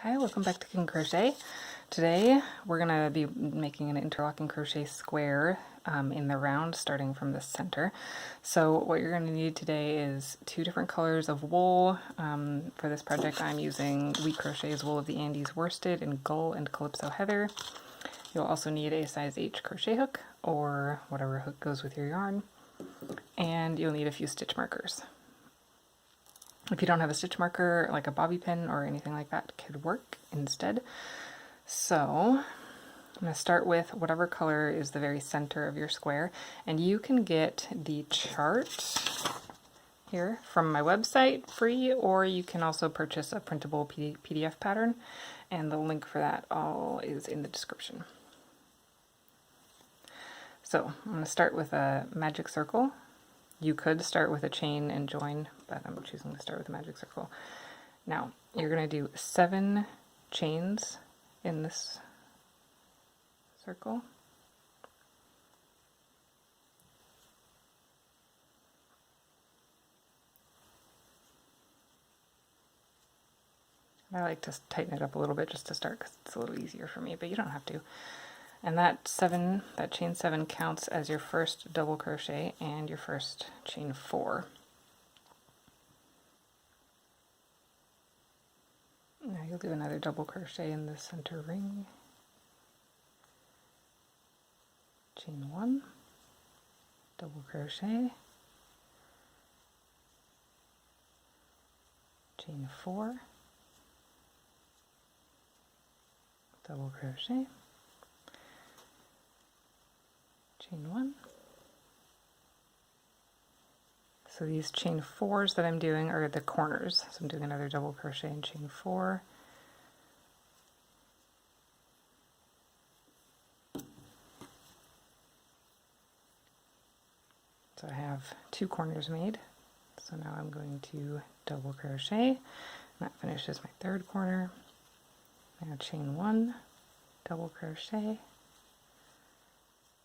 Hi, welcome back to King Crochet. Today we're going to be making an interlocking crochet square in the round starting from the center. So what you're going to need today is two different colors of wool. For this project I'm using Wheat Crochet's Wool of the Andes Worsted in Gull and Calypso Heather. You'll also need a size H crochet hook or whatever hook goes with your yarn. And you'll need a few stitch markers. If you don't have a stitch marker, like a bobby pin or anything like that could work instead. So I'm going to start with whatever color is the very center of your square, and you can get the chart here from my website free, or you can also purchase a printable PDF pattern, and the link for that all is in the description. So I'm going to start with a magic circle. You could start with a chain and join, but I'm choosing to start with a magic circle. Now, you're going to do 7 chains in this circle. I like to tighten it up a little bit just to start because it's a little easier for me, but you don't have to. And that chain 7 counts as your first double crochet and your first chain 4. Now you'll do another double crochet in the center ring. Chain 1, double crochet, chain 4, double crochet, chain 1. So these chain 4s that I'm doing are the corners. So I'm doing another double crochet in chain 4. So I have 2 corners made. So now I'm going to double crochet, and that finishes my 3rd corner. Now chain 1, double crochet,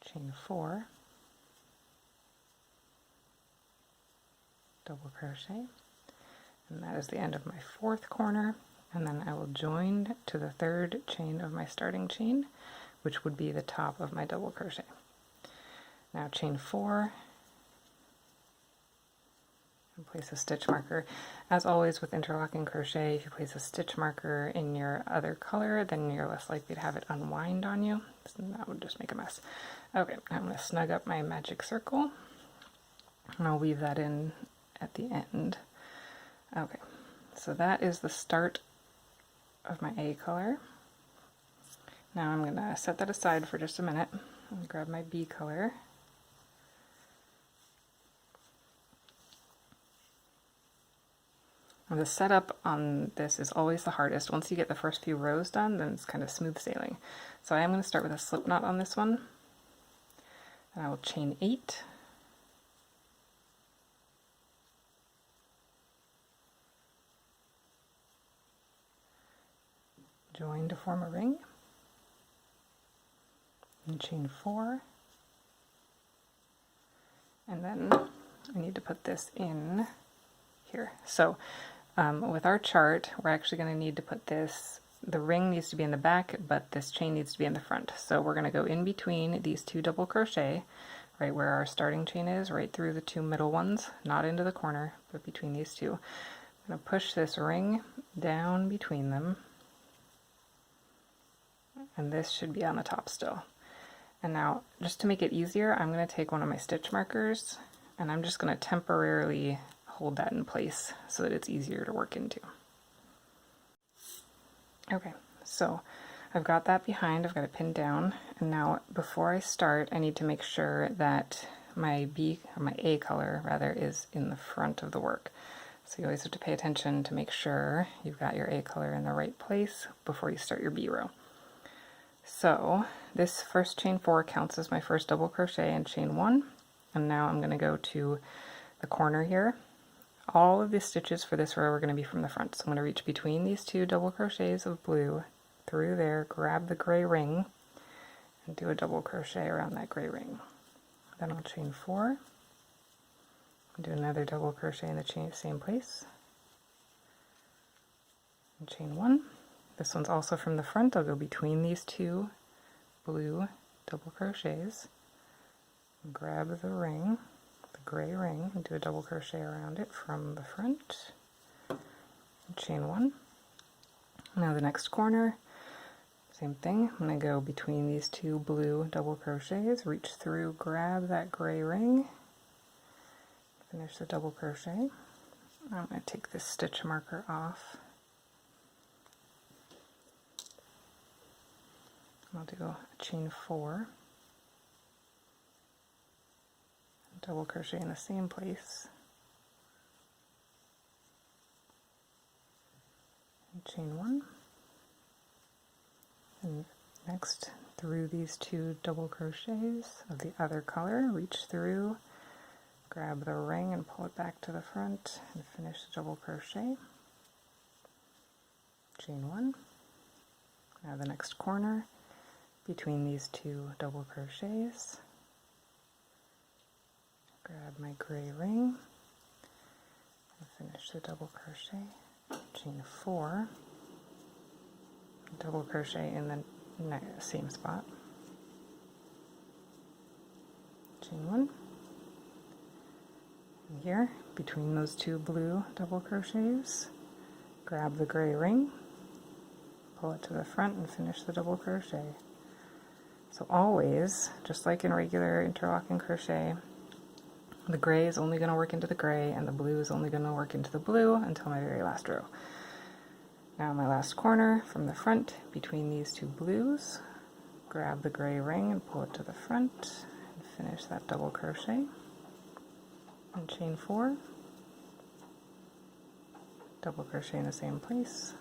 chain 4, double crochet, and that is the end of my 4th corner, and then I will join to the 3rd chain of my starting chain, which would be the top of my double crochet. Now chain 4, and place a stitch marker. As always with interlocking crochet, if you place a stitch marker in your other color, then you're less likely to have it unwind on you. So that would just make a mess. Okay, I'm going to snug up my magic circle, and I'll weave that in at the end. Okay, so that is the start of my A color. Now I'm going to set that aside for just a minute and grab my B color. And the setup on this is always the hardest. Once you get the first few rows done, then it's kind of smooth sailing. So I am going to start with a slip knot on this one, and I will chain 8. Join to form a ring, and chain 4, and then I need to put this in here. So with our chart, we're actually going to need to put this, the ring needs to be in the back, but this chain needs to be in the front. So we're going to go in between these 2 double crochet, right where our starting chain is, right through the 2 middle ones, not into the corner, but between these 2. I'm going to push this ring down between them, and this should be on the top still. And now, just to make it easier, I'm going to take one of my stitch markers, and I'm just going to temporarily hold that in place so that it's easier to work into. Okay, so I've got that behind, I've got it pinned down, and now before I start I need to make sure that my A color rather is in the front of the work. So you always have to pay attention to make sure you've got your A color in the right place before you start your B row. So this first chain 4 counts as my first double crochet in chain 1, and now I'm going to go to the corner here. All of the stitches for this row are going to be from the front. So I'm going to reach between these 2 double crochets of blue, through there, grab the gray ring, and do a double crochet around that gray ring. Then I'll chain 4, and do another double crochet in the same place, and chain 1, This one's also from the front. I'll go between these two blue double crochets, grab the ring, the gray ring, and do a double crochet around it from the front, and chain one. Now the next corner, same thing. I'm going to go between these two blue double crochets, reach through, grab that gray ring, finish the double crochet. I'm going to take this stitch marker off. I'll do a chain 4, double crochet in the same place, and chain 1, and next through these two double crochets of the other color, reach through, grab the ring and pull it back to the front and finish the double crochet, chain 1. Now the next corner, between these two double crochets, grab my gray ring and finish the double crochet, chain 4, double crochet in the same spot, chain 1, and here between those two blue double crochets, grab the gray ring, pull it to the front and finish the double crochet. So always, just like in regular interlocking crochet, the gray is only going to work into the gray and the blue is only going to work into the blue until my very last row. Now my last corner from the front, between these two blues, grab the gray ring and pull it to the front and finish that double crochet, and chain 4, double crochet in the same place,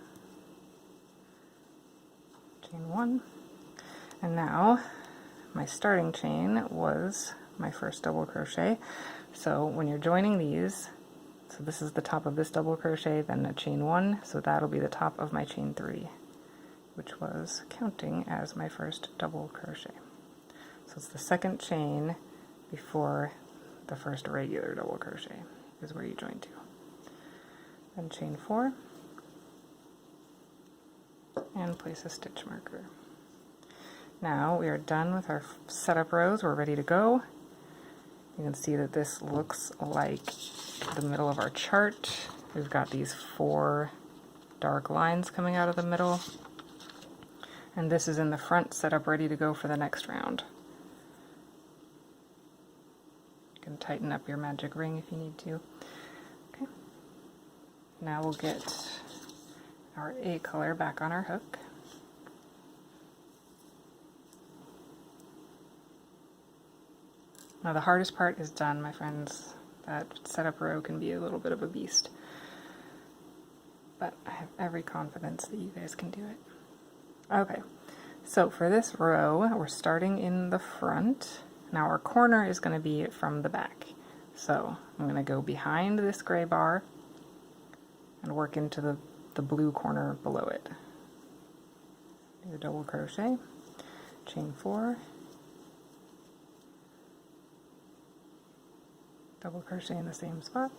chain 1. And now my starting chain was my first double crochet. So when you're joining these, so this is the top of this double crochet, then a chain 1, so that'll be the top of my chain 3, which was counting as my first double crochet. So it's the second chain before the first regular double crochet is where you join to. Then chain 4 and place a stitch marker. Now we are done with our setup rows. We're ready to go. You can see that this looks like the middle of our chart. We've got these 4 dark lines coming out of the middle, and this is in the front, set up ready to go for the next round. You can tighten up your magic ring if you need to. Okay. Now we'll get our A color back on our hook. Now the hardest part is done, my friends. That setup row can be a little bit of a beast, but I have every confidence that you guys can do it. Okay, so for this row, we're starting in the front. Now our corner is going to be from the back. So I'm going to go behind this gray bar and work into the blue corner below it. Do a double crochet, chain 4, double crochet in the same spot,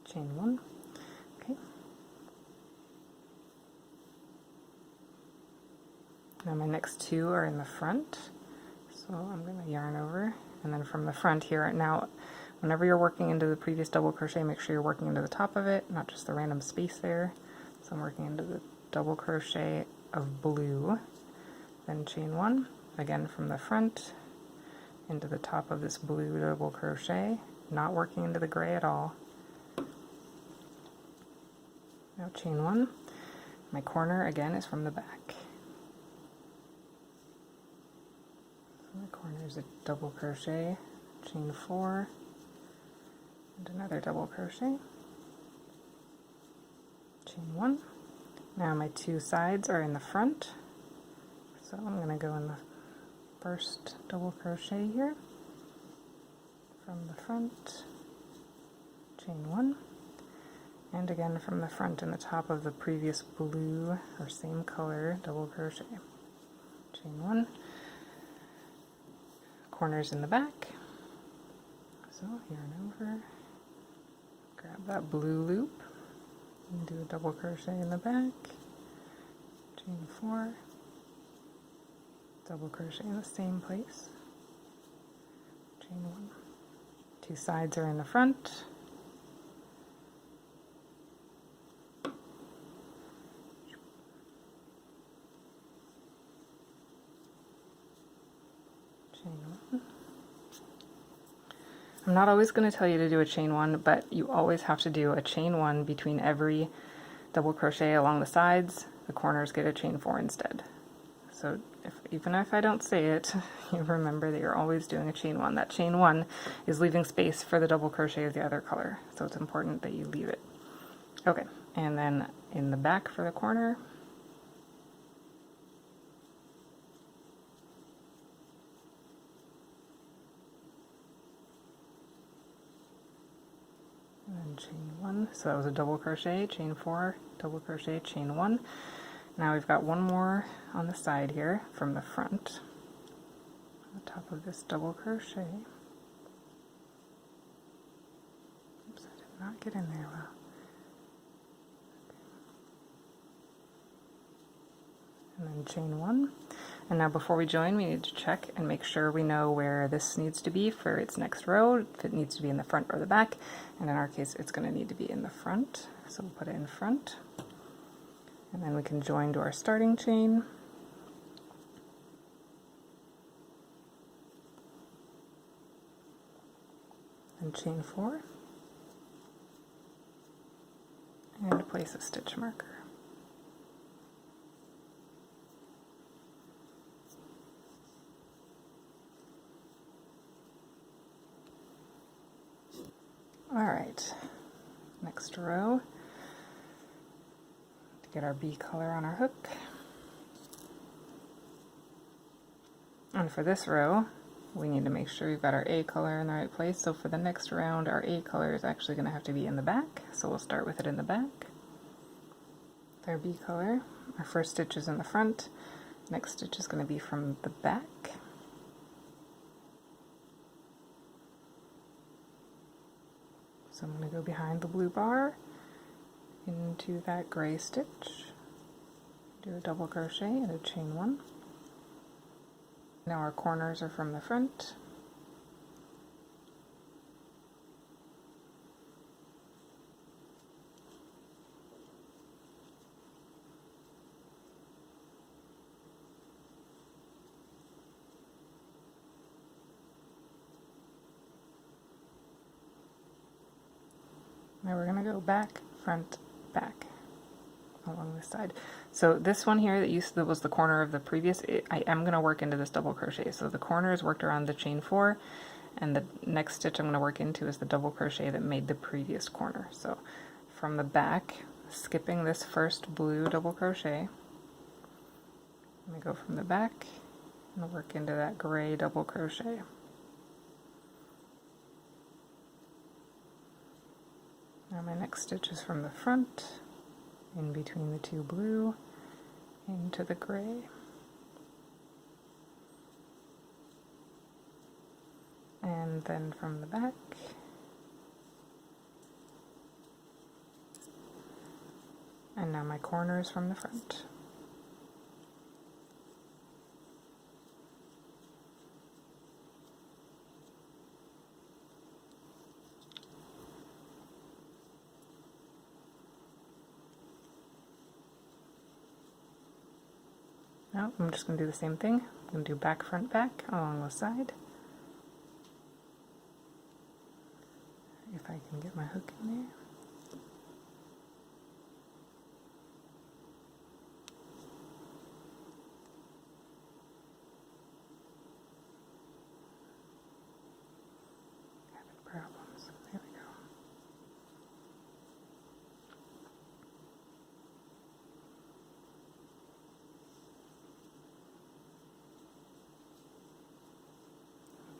chain 1, okay. Now my next 2 are in the front, so I'm going to yarn over, and then from the front here, now whenever you're working into the previous double crochet, make sure you're working into the top of it, not just the random space there. So I'm working into the double crochet of blue, then chain 1, again from the front into the top of this blue double crochet, not working into the gray at all. Now chain 1, my corner again is from the back. So my corner is a double crochet, chain 4, and another double crochet, chain 1. Now my 2 sides are in the front, so I'm going to go in the first double crochet here, from the front, chain 1, and again from the front in the top of the previous blue or same color double crochet, chain 1, corners in the back, so, yarn over, grab that blue loop, and do a double crochet in the back, chain 4, double crochet in the same place, chain 1. Two sides are in the front, chain 1. I'm not always going to tell you to do a chain 1, but you always have to do a chain 1 between every double crochet along the sides. The corners get a chain 4 instead. So even if I don't say it, you remember that you're always doing a chain 1. That chain 1 is leaving space for the double crochet of the other color, so it's important that you leave it. Okay, and then in the back for the corner, and then chain 1, so that was a double crochet, chain 4, double crochet, chain 1. Now we've got one more on the side here from the front, on the top of this double crochet. Oops, I did not get in there well. And then chain 1. And now before we join, we need to check and make sure we know where this needs to be for its next row, if it needs to be in the front or the back. And in our case, it's going to need to be in the front, so we'll put it in front. And then we can join to our starting chain. And chain 4. And place a stitch marker. Alright, next row. Get our B color on our hook. And for this row, we need to make sure we've got our A color in the right place. So for the next round, our A color is actually going to have to be in the back. So we'll start with it in the back. With our B color, our first stitch is in the front. Next stitch is going to be from the back. So I'm going to go behind the blue bar into that gray stitch, do a double crochet and a chain 1. Now our corners are from the front. Now we're going to go back, front, back along this side. So this one here that was the corner of the previous, I am going to work into this double crochet. So the corner is worked around the chain 4, and the next stitch I'm going to work into is the double crochet that made the previous corner. So from the back, skipping this first blue double crochet, I'm going to go from the back and work into that gray double crochet. Now my next stitch is from the front, in between the two blue, into the gray. And then from the back, and now my corner is from the front. Now I'm just going to do the same thing. I'm going to do back, front, back along the side. If I can get my hook in there. Having problems. There we go.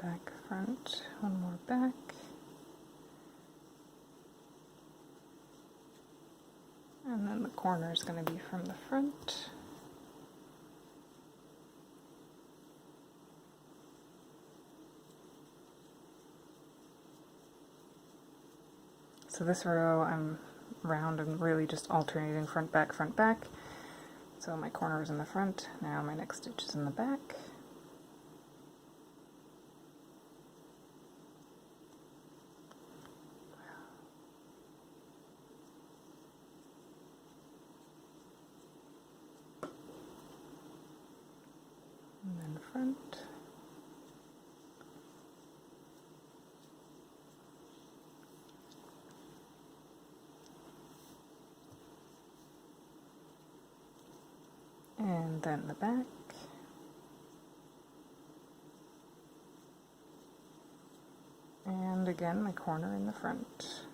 Back, front, one more back. And then the corner is going to be from the front. So this row I'm round and really just alternating front, back, front, back. So my corner is in the front, now my next stitch is in the back. And then front. And then the back. And again, my corner in the front.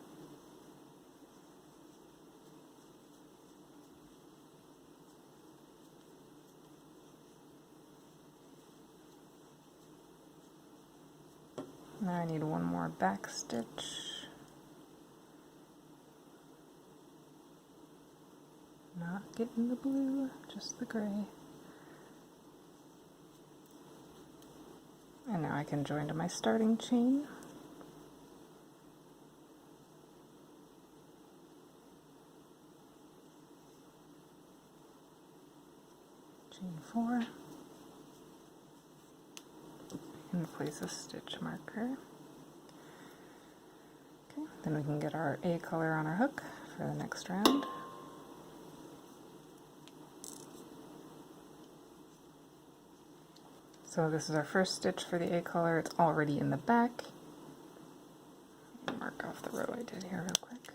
Now I need one more back stitch. Not getting the blue, just the gray. And now I can join to my starting chain. Chain 4. And place a stitch marker. Okay, then we can get our A color on our hook for the next round. So this is our first stitch for the A color. It's already in the back. Mark off the row I did here real quick.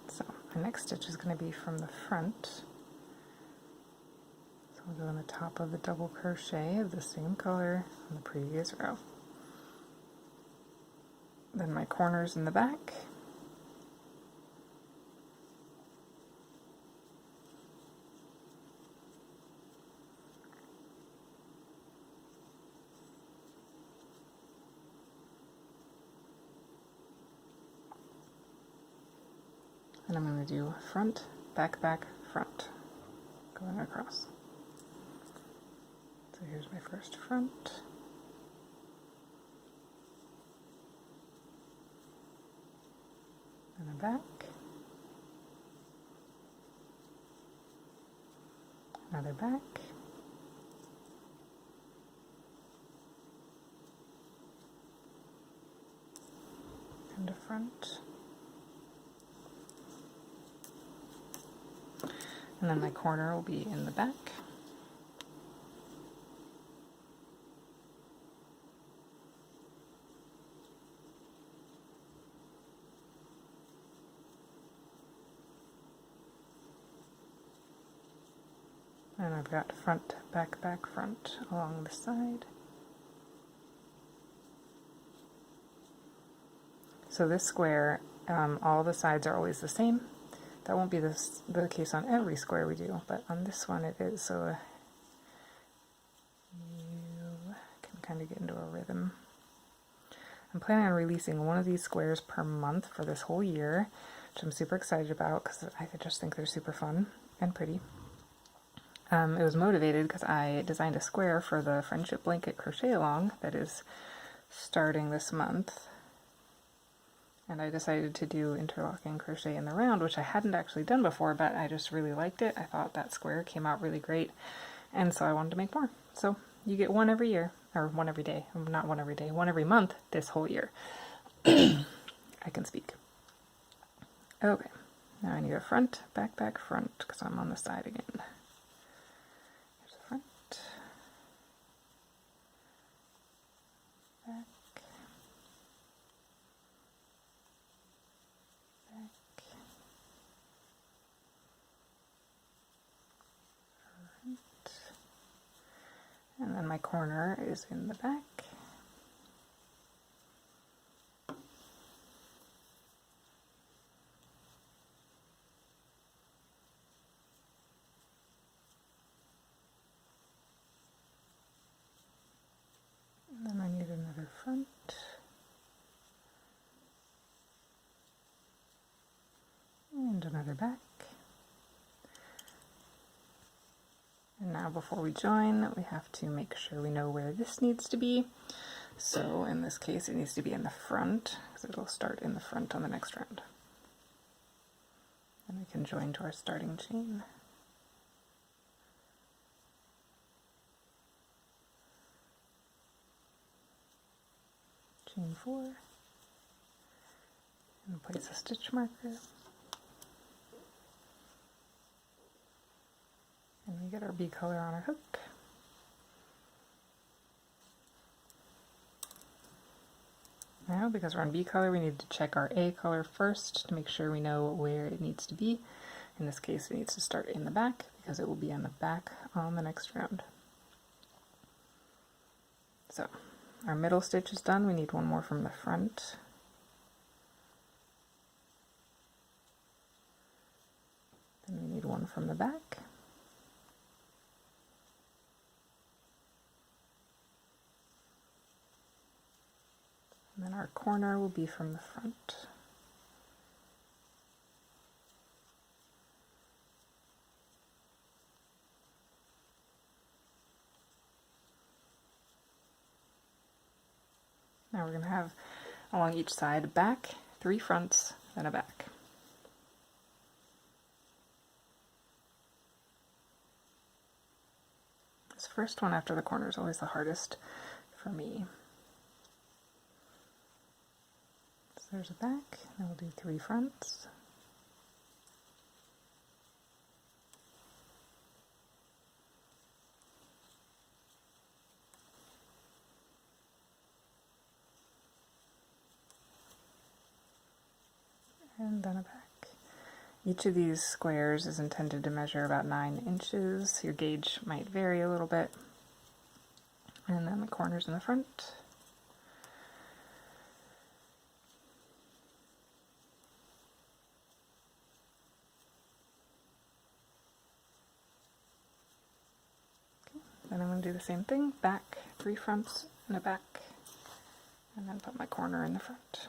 So my next stitch is going to be from the front. So we'll go on the top of the double crochet of the same color on the previous row. Then my corners in the back. And I'm going to do front, back, back, front, going across. So here's my first front. And a back. Another back. And a front. And then my corner will be in the back. And I've got front, back, back, front along the side. So this square, all the sides are always the same. That won't be the case on every square we do, but on this one it is, so you can kind of get into a rhythm. I'm planning on releasing one of these squares per month for this whole year, which I'm super excited about because I just think they're super fun and pretty. It was motivated because I designed a square for the Friendship Blanket Crochet Along that is starting this month. And I decided to do interlocking crochet in the round, which I hadn't actually done before, but I just really liked it. I thought that square came out really great, and so I wanted to make more. So you get one every year, or one every day. Not one every day, one every month this whole year. I can speak. Okay, now I need a front, back, back, front, because I'm on the side again. Here's the front. Back. And then my corner is in the back. And then I need another front. And another back. Now before we join, we have to make sure we know where this needs to be. So in this case it needs to be in the front, because it'll start in the front on the next round. And we can join to our starting chain. Chain 4, and place a stitch marker. And we get our B color on our hook. Now, because we're on B color, we need to check our A color first to make sure we know where it needs to be. In this case, it needs to start in the back because it will be on the back on the next round. So, our middle stitch is done. We need one more from the front. Then we need one from the back. And then our corner will be from the front. Now we're going to have along each side back, 3 fronts, and a back. This first one after the corner is always the hardest for me. So there's a back, and we'll do 3 fronts. And then a back. Each of these squares is intended to measure about 9 inches. Your gauge might vary a little bit. And then the corners in the front. Okay. Then I'm going to do the same thing. Back, 3 fronts, and a back. And then put my corner in the front.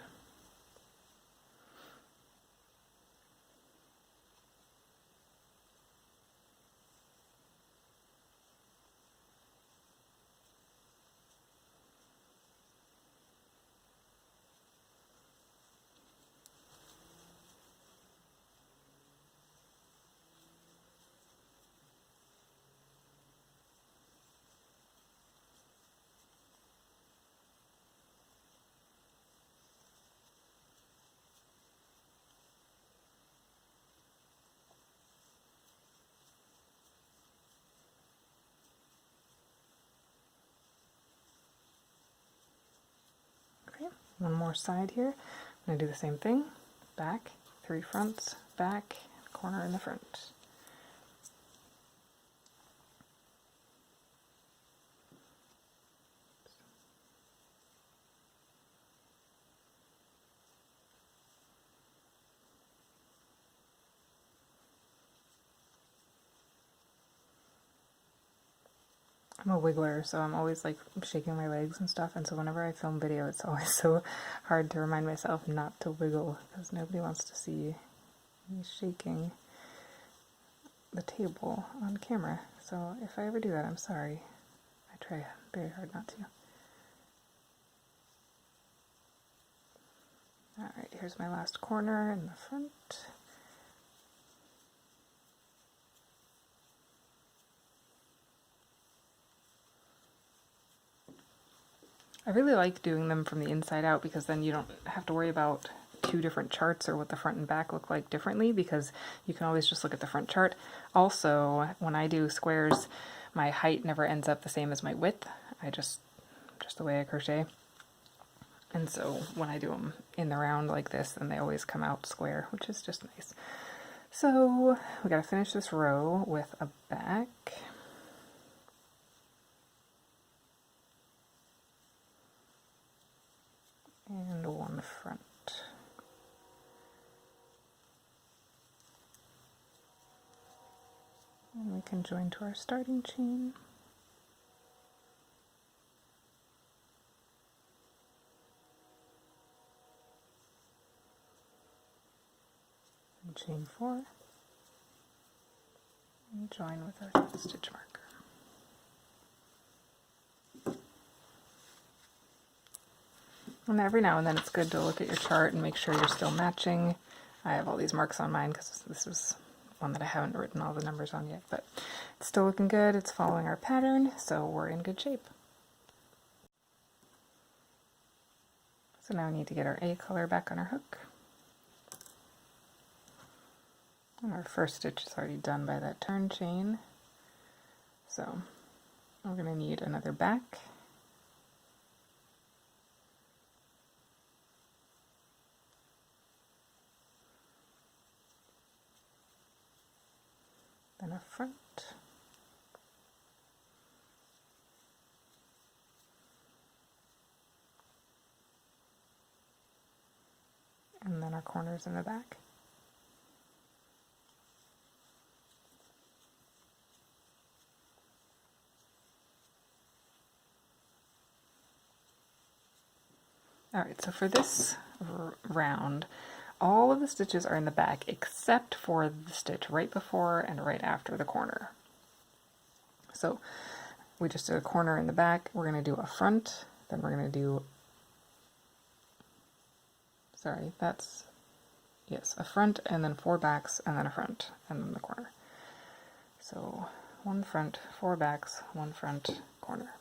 One more side here. I'm going to do the same thing. Back, 3 fronts, back, corner in the front. I'm a wiggler, so I'm always like shaking my legs and stuff, and so whenever I film video, it's always so hard to remind myself not to wiggle, because nobody wants to see me shaking the table on camera. So if I ever do that, I'm sorry. I try very hard not to. Alright, here's my last corner in the front. I really like doing them from the inside out, because then you don't have to worry about 2 different charts or what the front and back look like differently, because you can always just look at the front chart. Also, when I do squares, my height never ends up the same as my width. I just the way I crochet. And so when I do them in the round like this, then they always come out square, which is just nice. So we gotta finish this row with a back. And one front. And we can join to our starting chain. And chain 4. And join with our stitch marker. And every now and then it's good to look at your chart and make sure you're still matching. I have all these marks on mine because this is one that I haven't written all the numbers on yet, but it's still looking good. It's following our pattern, so we're in good shape. So now we need to get our A color back on our hook. And our first stitch is already done by that turn chain. So we're going to need another back. Then a front. And then our corners in the back. Alright, so for this round, all of the stitches are in the back except for the stitch right before and right after the corner. So we just did a corner in the back, we're going to do a front, then we're going to do, sorry, that's, yes, a front and then 4 backs and then a front and then the corner. So 1 front, 4 backs, 1 front, corner.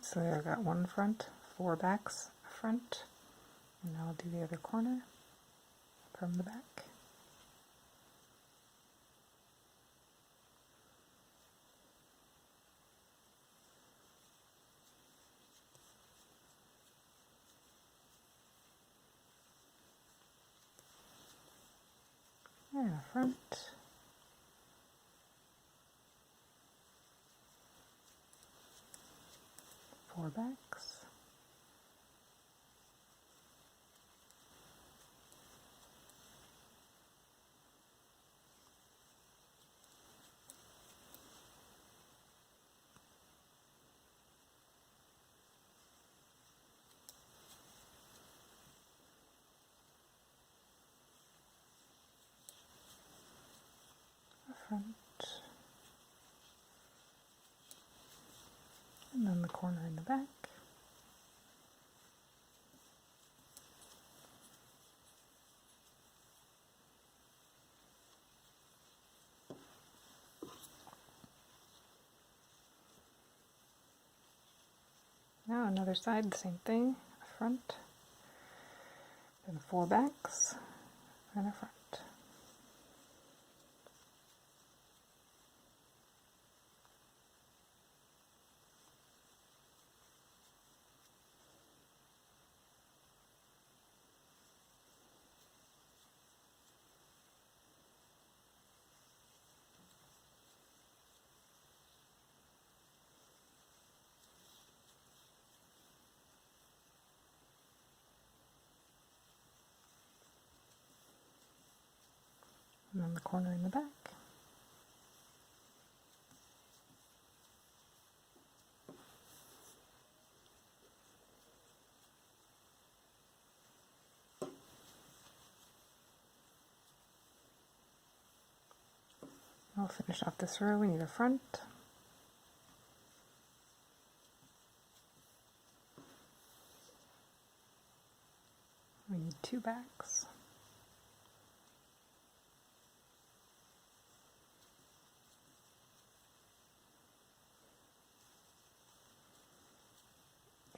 So I've got 1 front, 4 backs, a front, and now I'll do the other corner from the back. And a front. 4 backs. A front. And then the corner in the back. Now another side, the same thing, a front, then 4 backs, and a front. And then the corner in the back. I'll finish off this row. We need a front. We need 2 backs.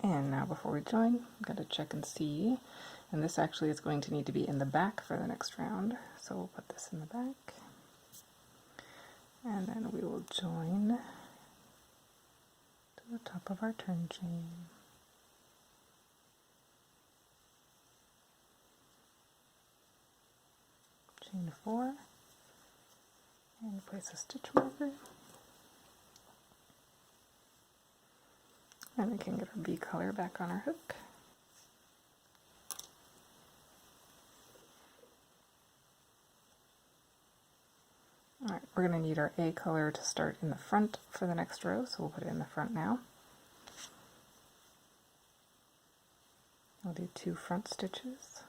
And now before we join, I've got to check and see. And this actually is going to need to be in the back for the next round. So we'll put this in the back. And then we will join to the top of our turn chain. chain 4, and place a stitch marker. And we can get our V color back on our hook. Alright, we're going to need our A color to start in the front for the next row, so we'll put it in the front now. I'll do 2 front stitches.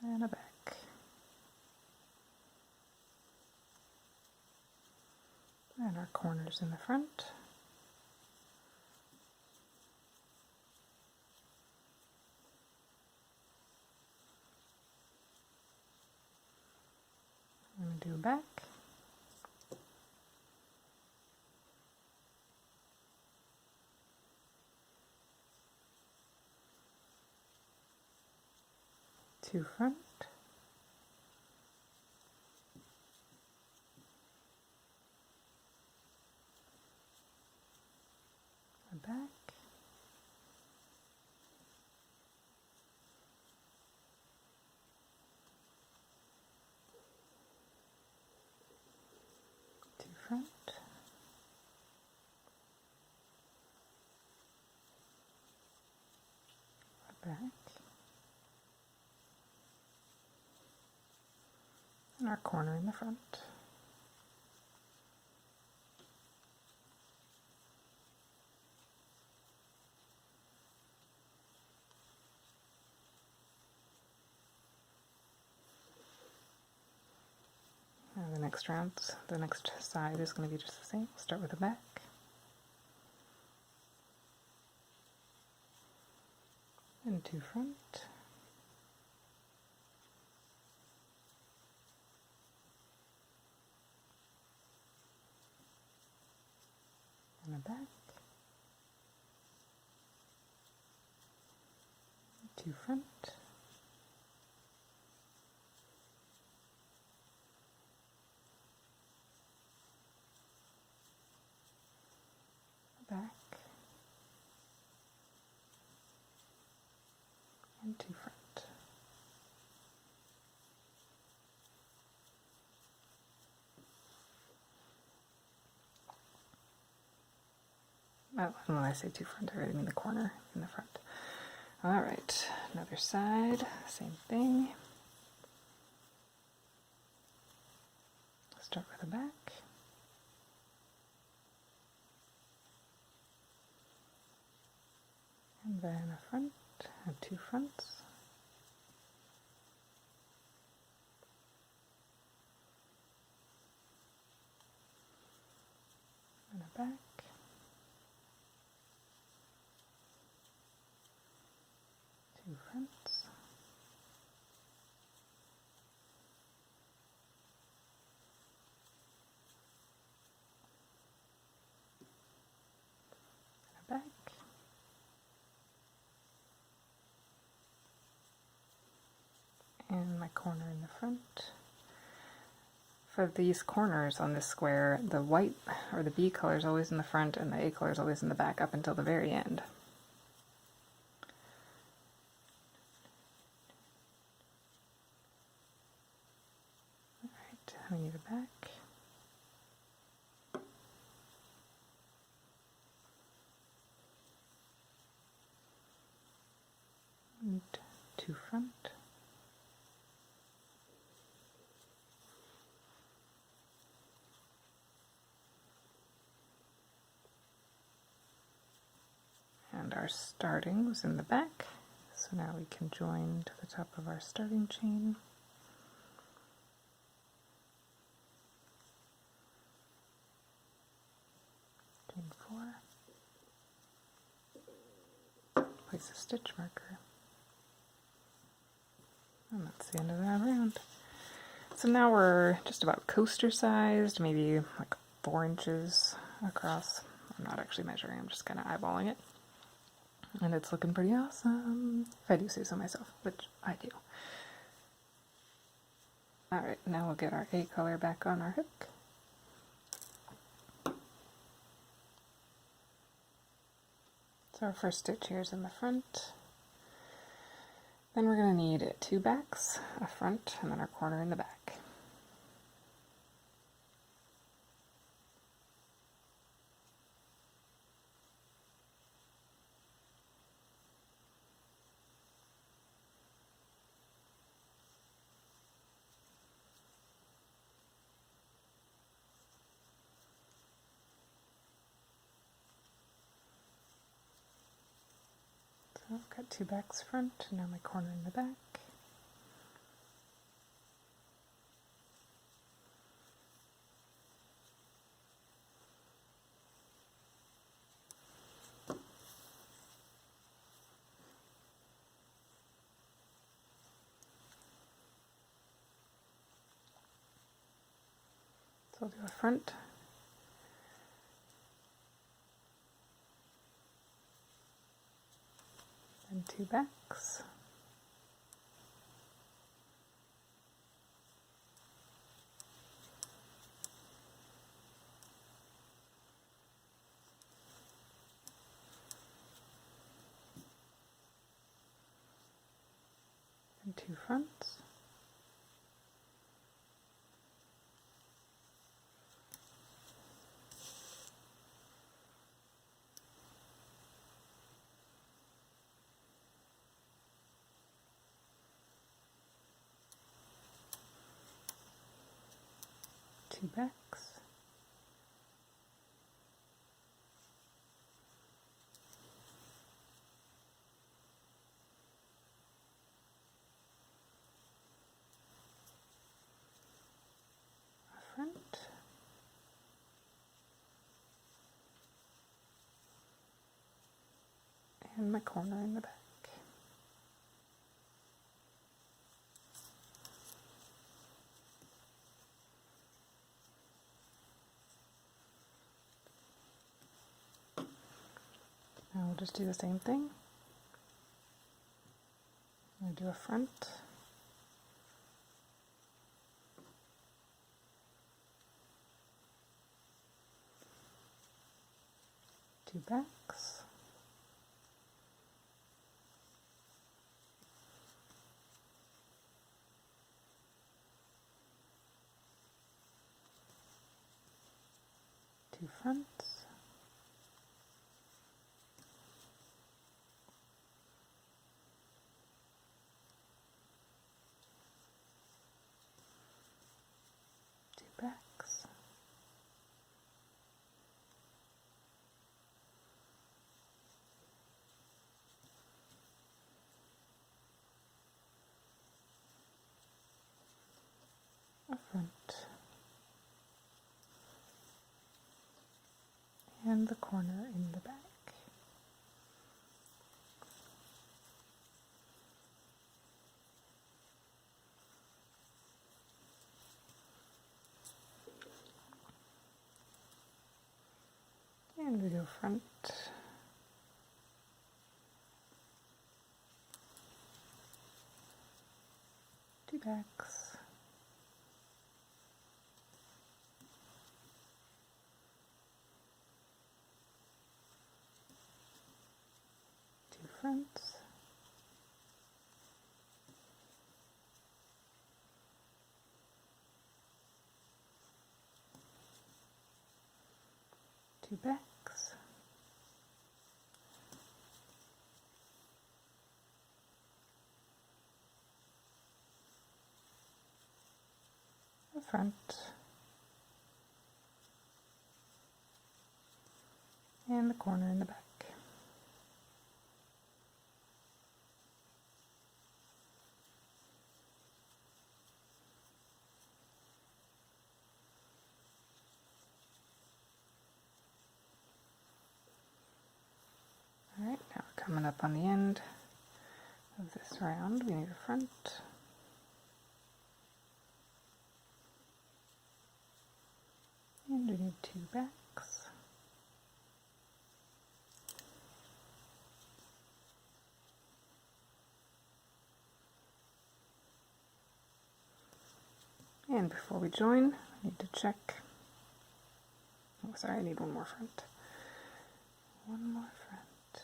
And a back. And our corners in the front. I'm going to do a back. Two front. A back. Two front. A back. And our corner in the front. And the next round, the next side is going to be just the same. We'll start with a back. And 2 front. And a back. 2 front. A back. And 2 front. Oh, and when I say 2 front, I really mean the corner in the front. Alright, another side, same thing. Start with a back. And then a front, and 2 fronts. And a back. Fronts. And a back. And my corner in the front. For these corners on this square, the white or the B color is always in the front and the A color is always in the back up until the very end. We need a back. And 2 front. And our starting was in the back. So now we can join to the top of our starting chain. Chain 4. Place a stitch marker. And that's the end of that round. So now we're just about coaster sized, maybe like 4 inches across. I'm not actually measuring, I'm just kind of eyeballing it. And it's looking pretty awesome, if I do say so myself, which I do. Alright, now we'll get our A color back on our hook. So our first stitch here is in the front. Then we're going to need 2 backs, a front, and then our corner in the back. So I've got 2 backs front, and now my corner in the back. So I'll do a front, and 2 backs, and 2 fronts, two backs, a front, and my corner in the back. Now we'll just do the same thing. I'm going to do a front, two backs, two fronts, two backs, a front, and the corner in the back. And we go front, two backs, two fronts, two backs, a front, and the corner in the back. Alright, now we're coming up on the end of this round. We need a front, and we need two backs, and before we join, I need to check. Oh, sorry, I need one more front. One more front.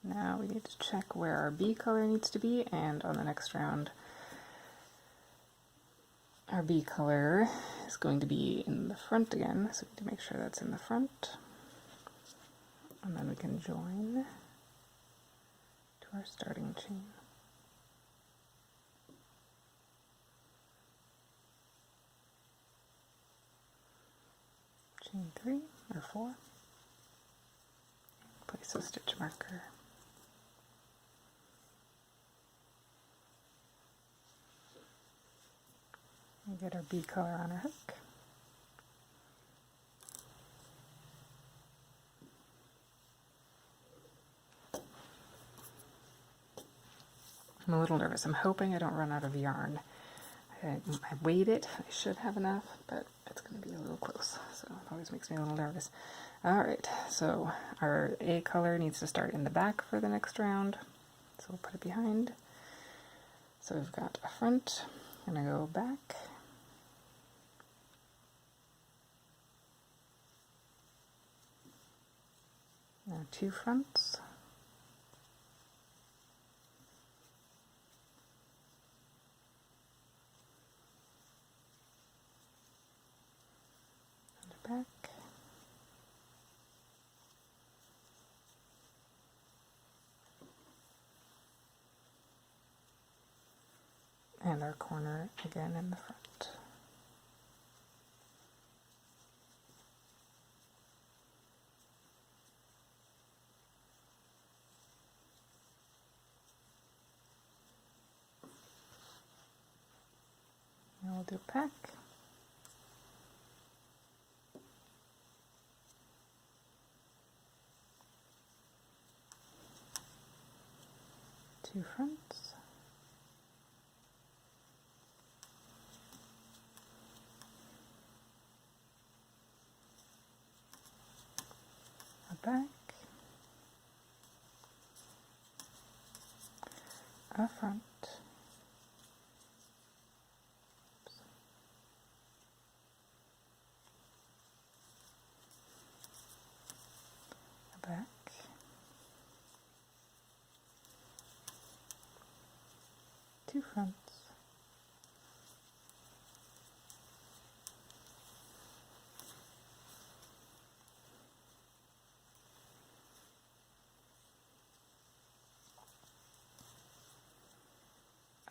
Now we need to check where our B color needs to be, and on the next round our B color is going to be in the front again, so we need to make sure that's in the front. And then we can join to our starting chain. Chain 3 or 4. Place a stitch marker. We get our B color on our hook. I'm a little nervous. I'm hoping I don't run out of yarn. I weighed it. I should have enough, but it's going to be a little close, so it always makes me a little nervous. Alright, so our A color needs to start in the back for the next round, so we'll put it behind. So we've got a front, I'm going to go back. Now 2 fronts. And back. And our corner again in the front. Now we'll do back. Two fronts. A back. A front. A back. Two fronts.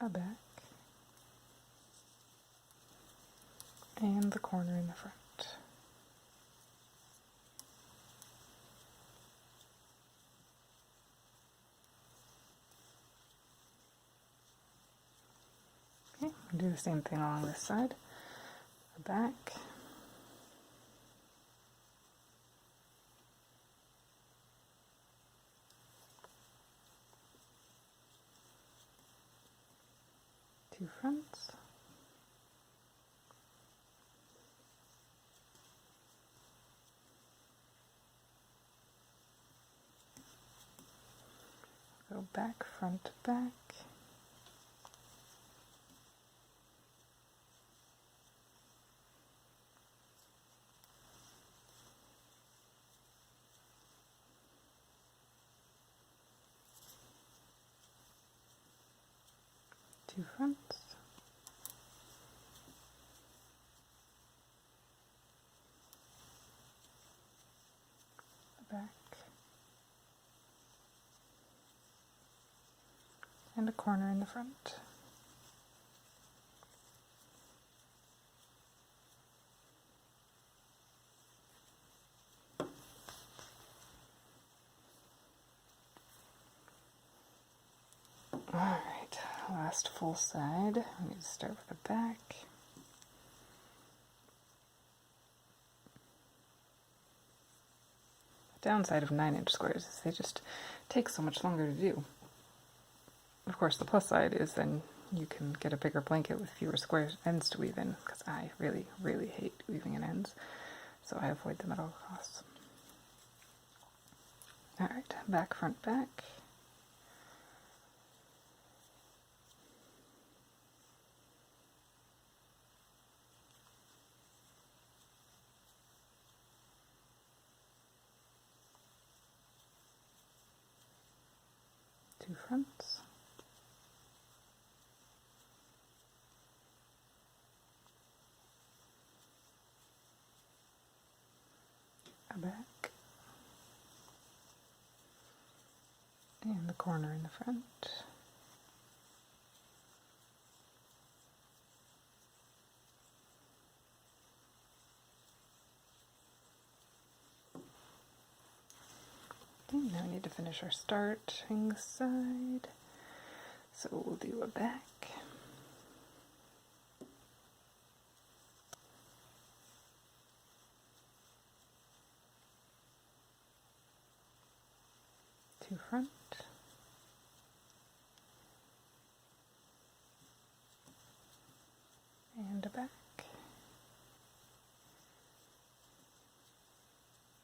A back. And the corner in the front. Okay, we'll do the same thing along this side. A back. Two fronts. Go back, front, back. Two fronts. A back. And a corner in the front. Alright, last full side. We need to start with the back. The downside of 9-inch squares is they just take so much longer to do. Of course, the plus side is then you can get a bigger blanket with fewer square ends to weave in, because I really, really hate weaving in ends, so I avoid them at all costs. Alright, back, front, back. fronts. A back. And the corner in the front. Okay, now we need to finish our starting side. So we'll do a back. Two front. And a back.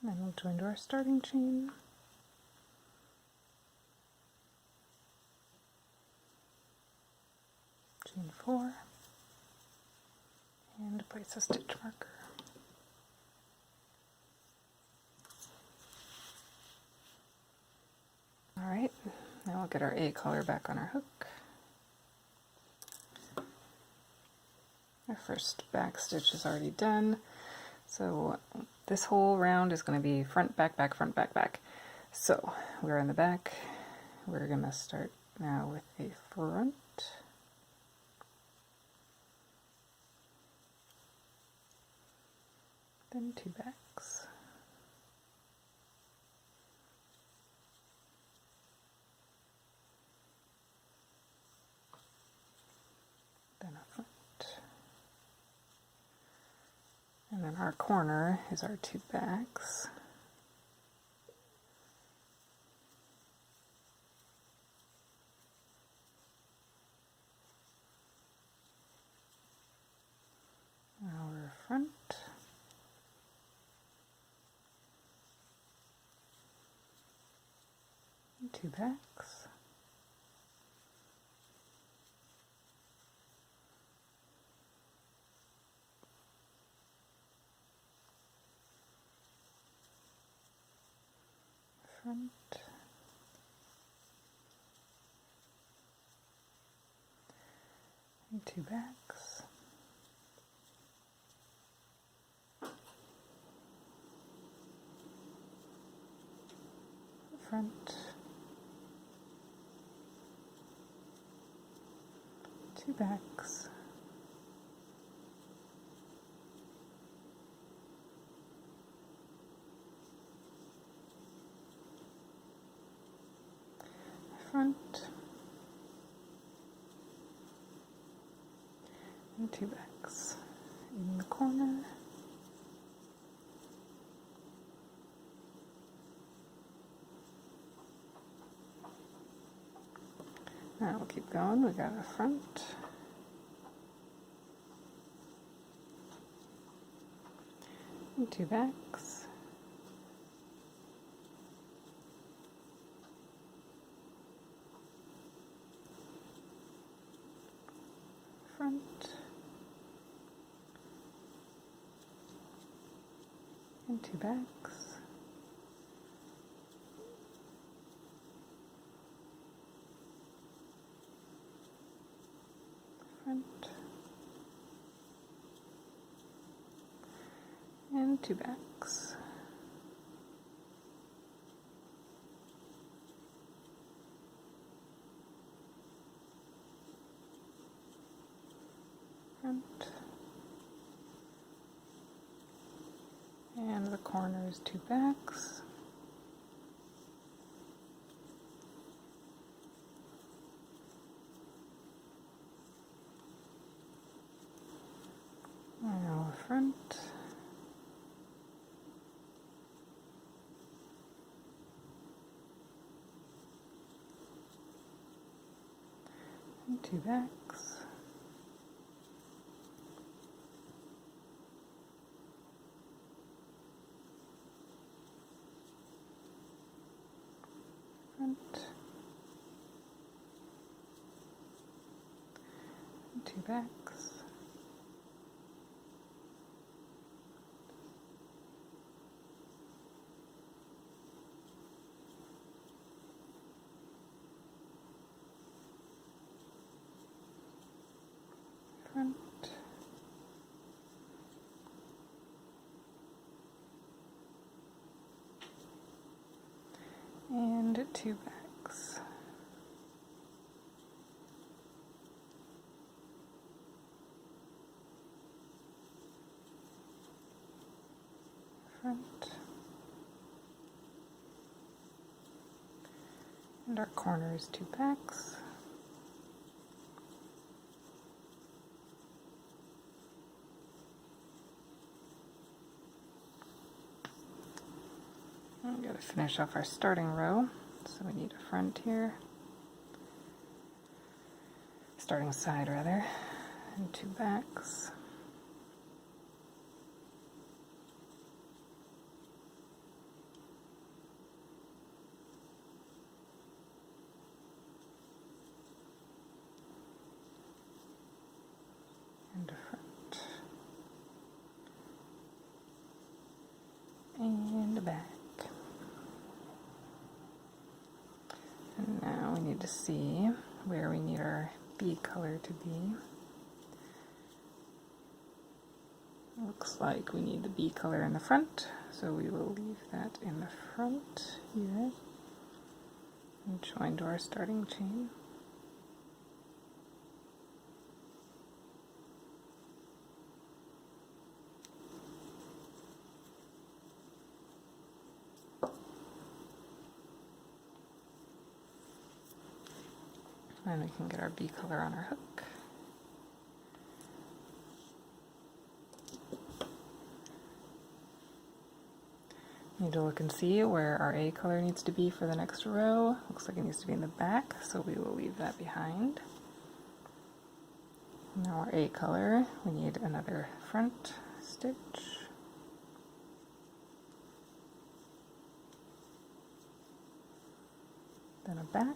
And then we'll join to our starting chain. Chain 4. And place a stitch marker. Alright, now we'll get our A color back on our hook. Our first back stitch is already done, so this whole round is going to be front, back, back, front, back, back. So we're in the back, we're going to start now with a front, then 2 backs, then a front. And then our corner is our 2 backs. Our front. And 2 backs. Front, and 2 backs, front, 2 backs, front, and 2 backs in the corner. Now we'll keep going. We got a front, and 2 backs, front, and 2 backs, front, and 2 backs, front, and the corner is 2 backs, now a front, and 2 backs, front, and 2 backs, front, and 2 backs. Front, and our corner is 2 backs. We got to finish off our starting row, so we need a front here, starting side rather, and 2 backs. And a front, and a back. And now we need to see where we need our bee color to be. Looks like we need the bee color in the front, so we will leave that in the front here and join to our starting chain. And we can get our bee color on our hook. Need to look and see where our A color needs to be for the next row. Looks like it needs to be in the back, so we will leave that behind. Now our A color, we need another front stitch. Then a back.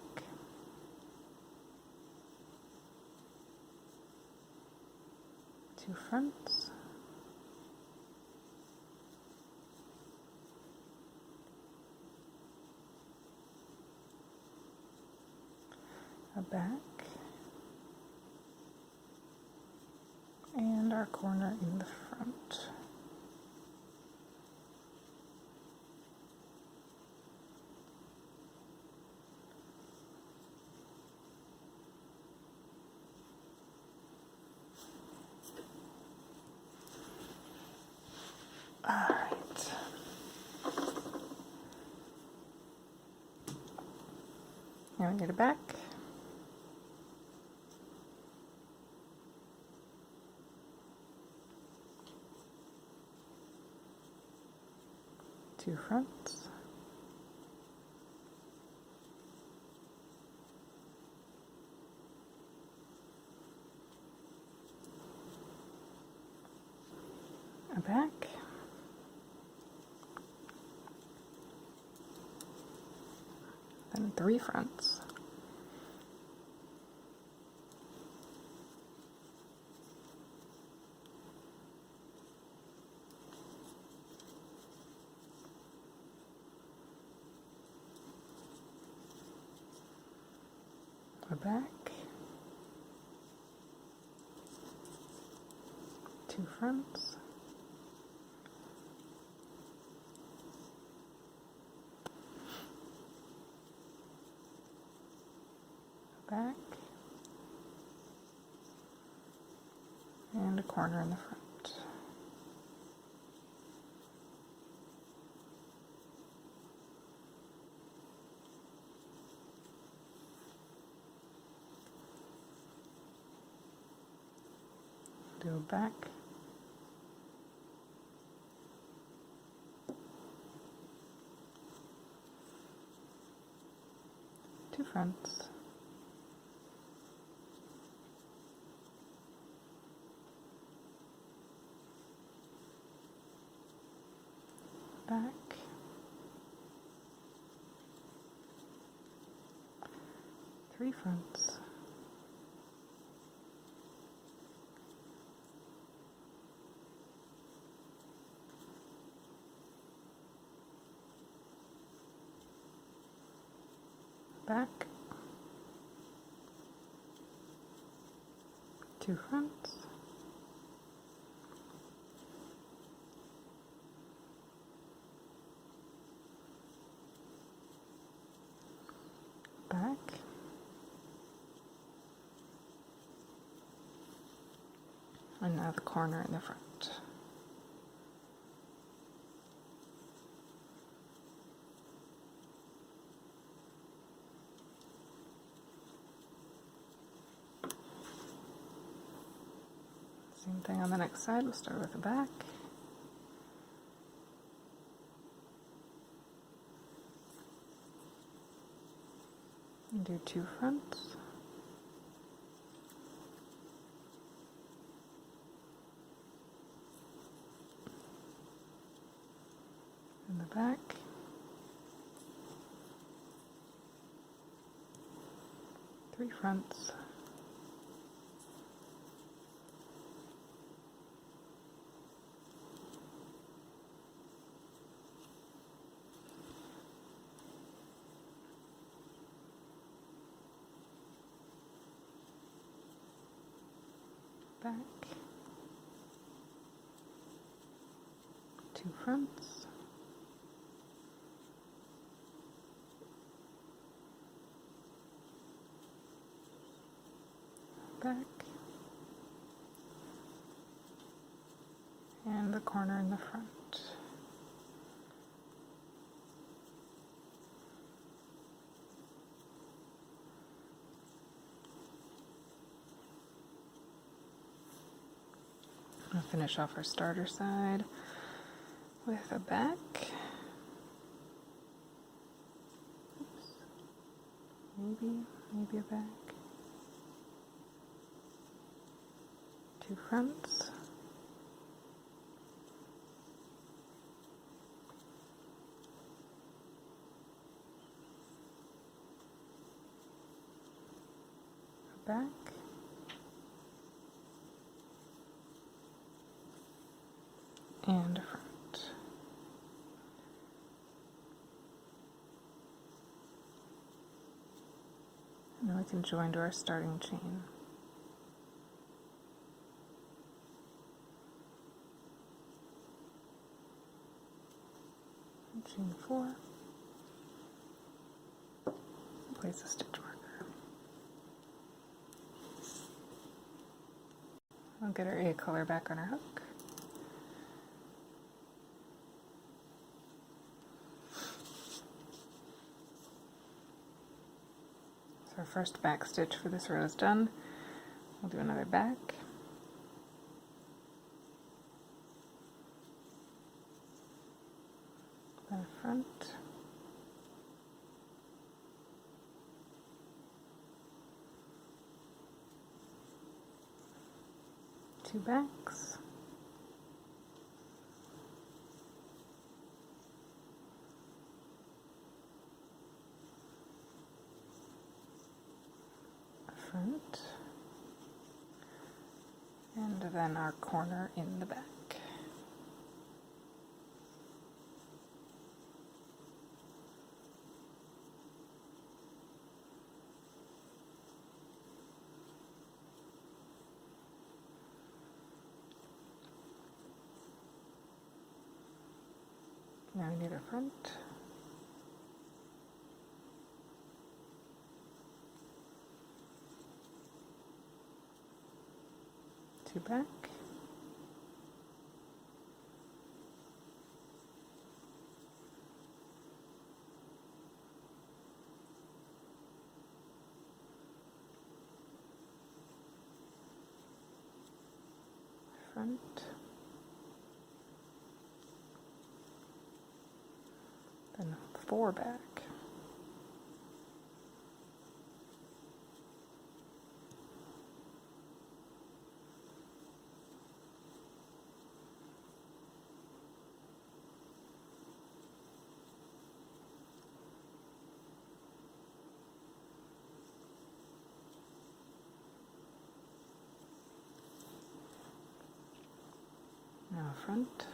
Two fronts. A back. And our corner in the front. Alright. Now we get it back. Two fronts. A back. Then three fronts. A back. Two fronts. Back, and a corner in the front. Do a back, two fronts. Back, three fronts, back, two fronts, and now the corner in the front. Same thing on the next side. We'll start with the back. And do 2 fronts. In the back. 3 fronts. Back, 2 fronts, back, and the corner in the front. We'll finish off our starter side with a back. Oops. Maybe a back. 2 fronts. A back. And a front. And then we can join to our starting chain. And chain 4. And place a stitch marker. We'll get our A color back on our hook. Our first back stitch for this row is done. We'll do another back. Then a front. Two backs. Front, and then our corner in the back. Now we need a front. Two back, front, then 4 back. Now front,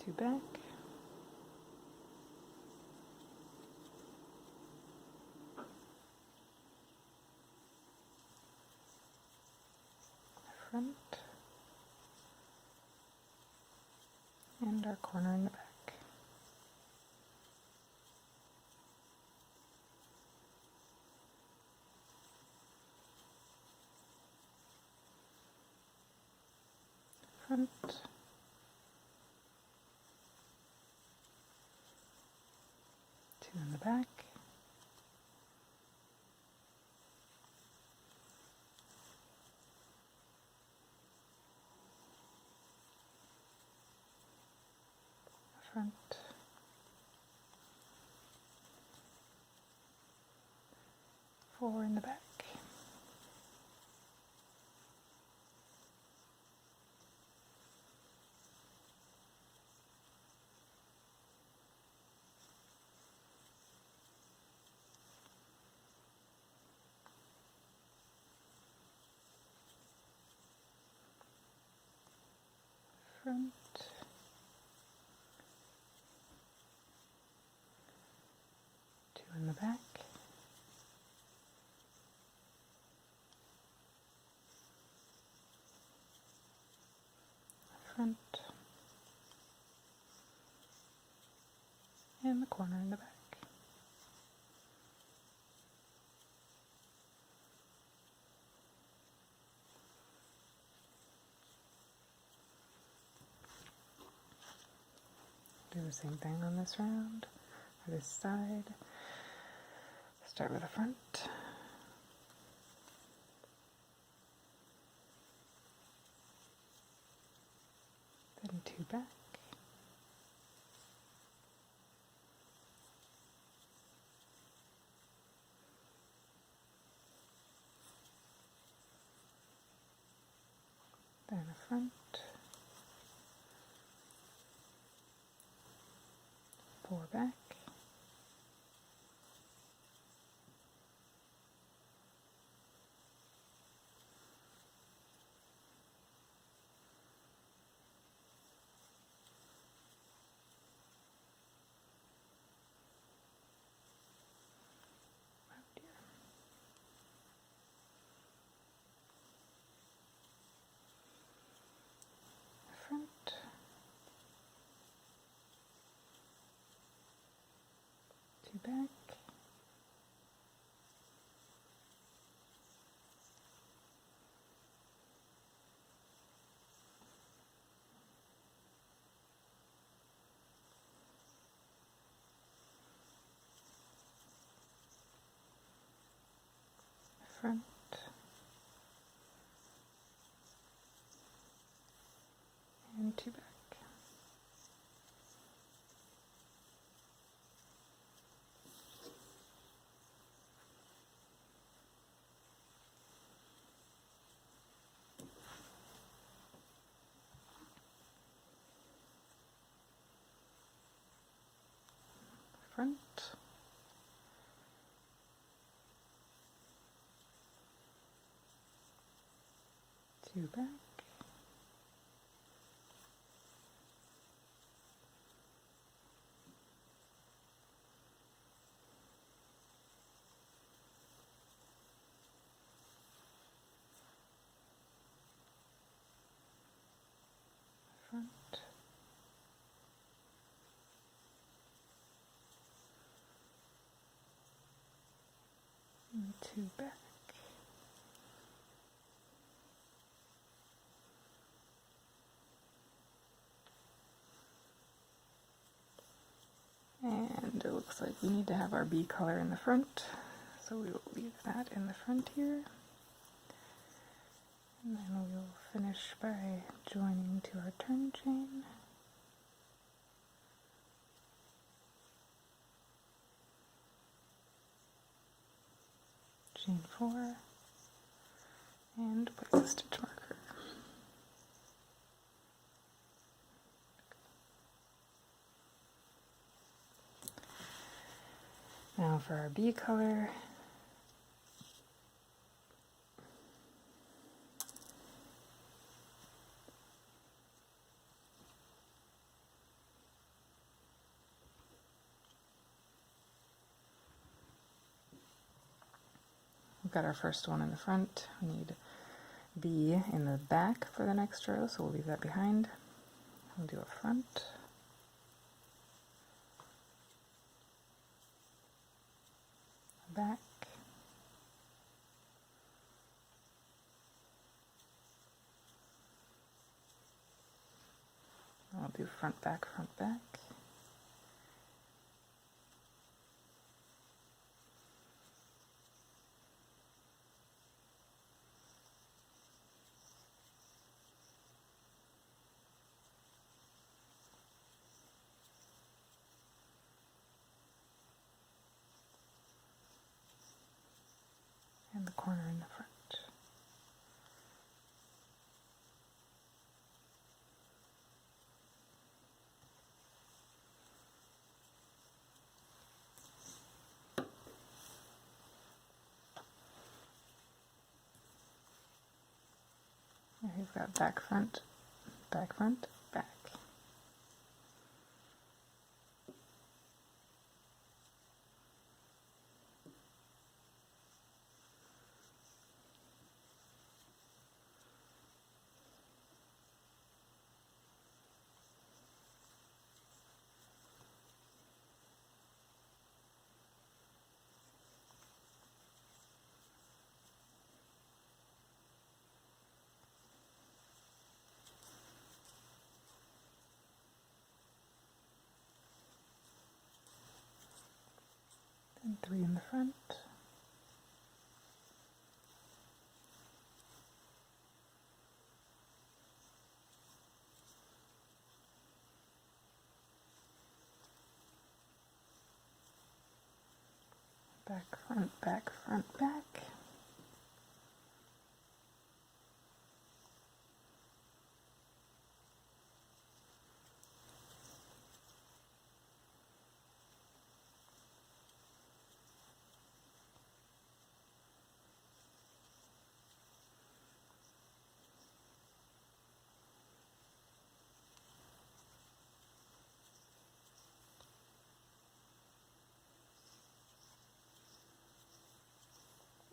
two back, front, and our corner in the back. front, 2 in the back, front, 4 in the back, front, 2 in the back, front, and the corner in the back. Do the same thing on this round, or this side. Start with the front, then 2 back, then a front, 4 back, front, 2 back, front, and 2 back. Front, 2 back, front, and 2 back, and it looks like we need to have our bee color in the front, so we will leave that in the front here, and then we will finish by joining to our turn chain. Chain 4, and place a stitch marker. Now for our bee color, we've got our first one in the front. We need bee in the back for the next row, so we'll leave that behind. We'll do a front, a back, I'll do front, back, front, back. And the corner in the front. Here you've got back, front, back, front, back. And 3 in the front. Back, front, back, front, back.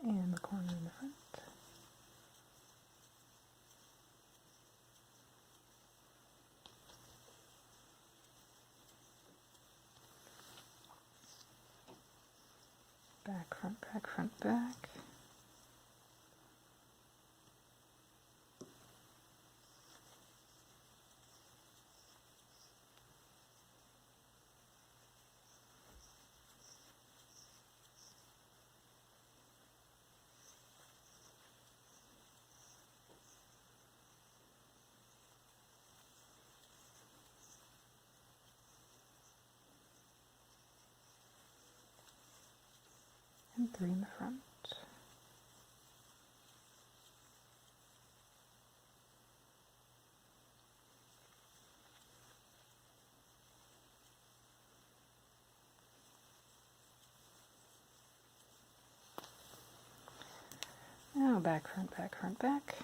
And the corner in the front. Back, front, back, front, back. And 3 in the front. Now back, front, back, front, back.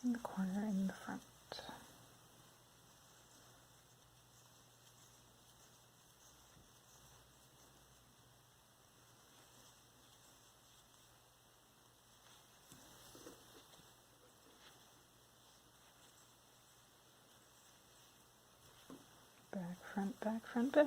And the corner in the front. Back, front, back, front, back.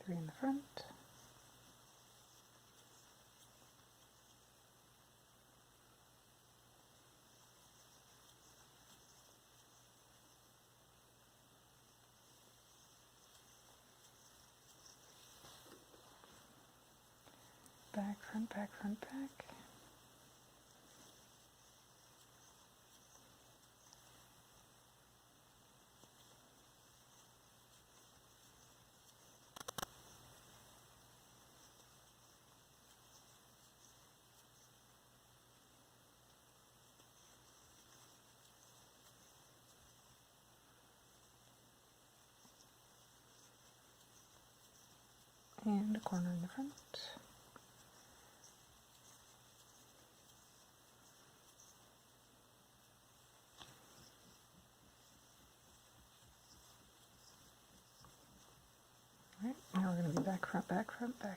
Three in the front. Back, front, back, front, back. and a corner in the front. Alright, now we're going to be back, front, back again.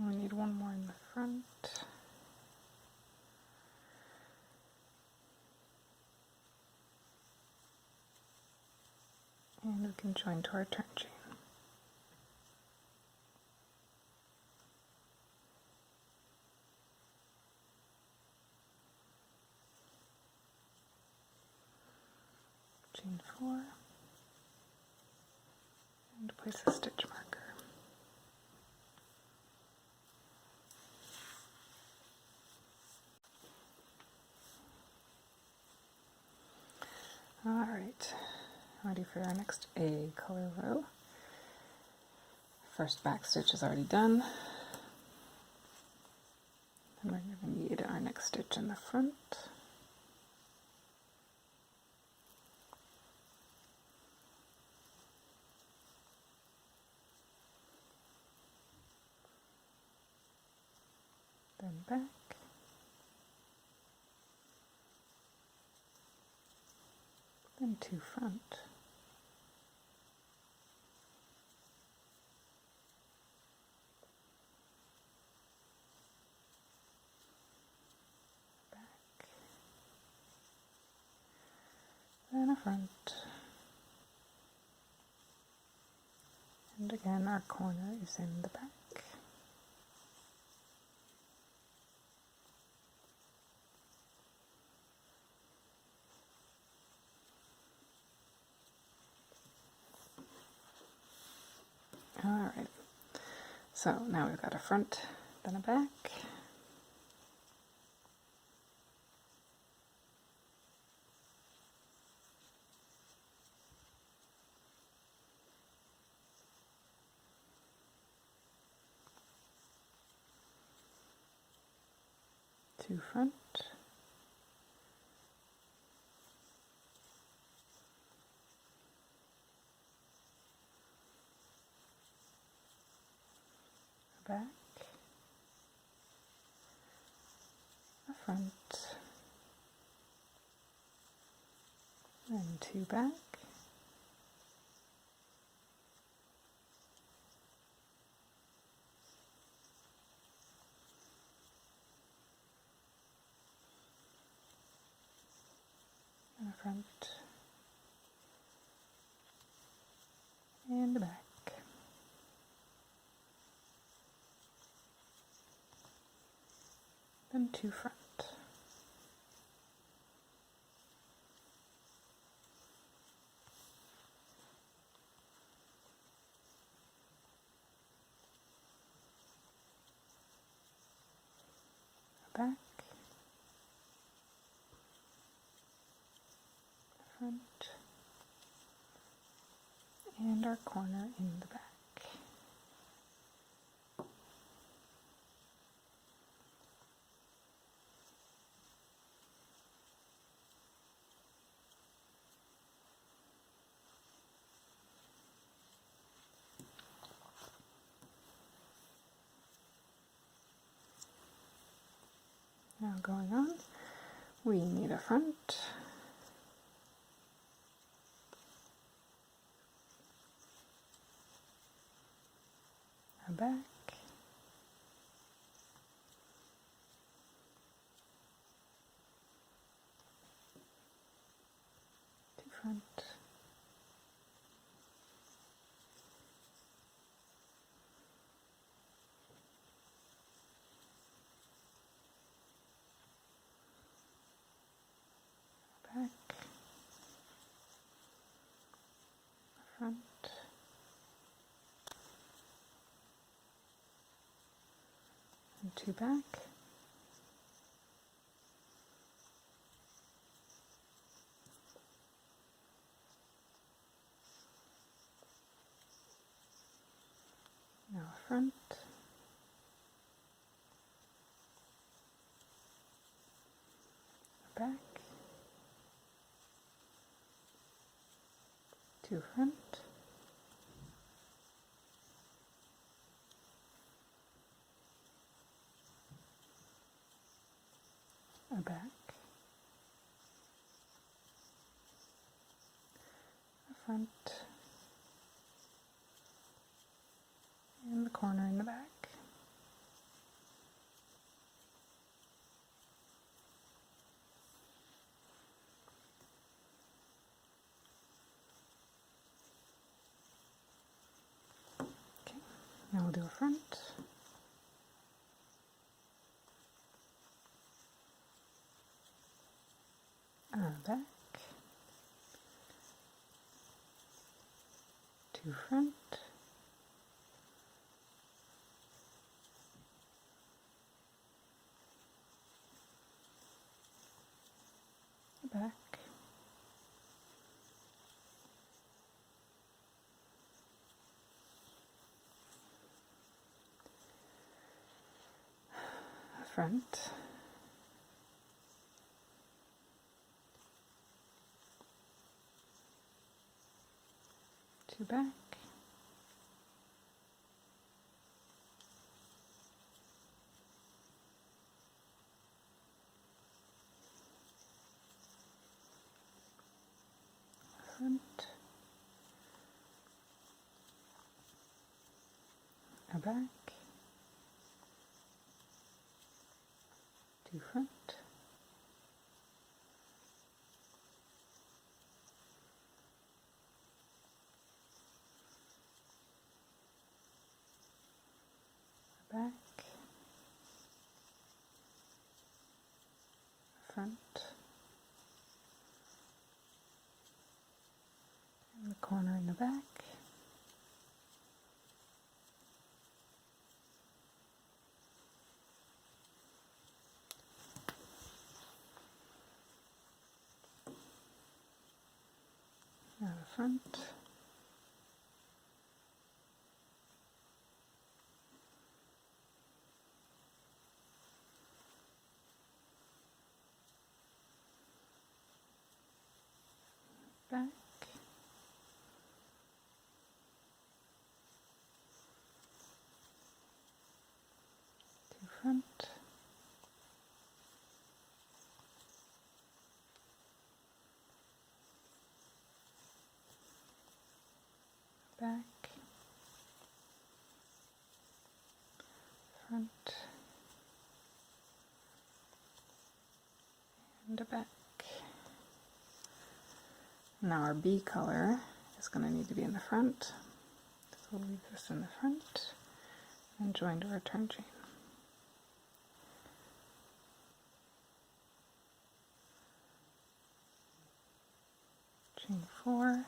We need one more in the front. And we can join to our turn chain. Chain 4, and place a stitch marker. Alright, ready for our next A color row. First back stitch is already done. And we're going to need our next stitch in the front. Then back. Then 2 front. Back. Then a front. And again, our corner is in the back. Alright, so now we've got a front, then a back. Two front. Back, a front, then 2 back, and a front, and a back. Then 2 front. A back. A front. And our corner in the back. Now going on, we need a front, a back, 2 front, back, a front, 2 back, now a front, a back, 2 front, a back, a front, and the corner in the back. Okay, now we'll do a front, a back, 2 front, a back, a front, two back, front, a back, 2 front, a back, a front, and the corner in the back, now the front, back, 2 front, back, front, and a back. Now our B color is going to need to be in the front, so we'll leave this in the front and join to our return chain. Chain 4,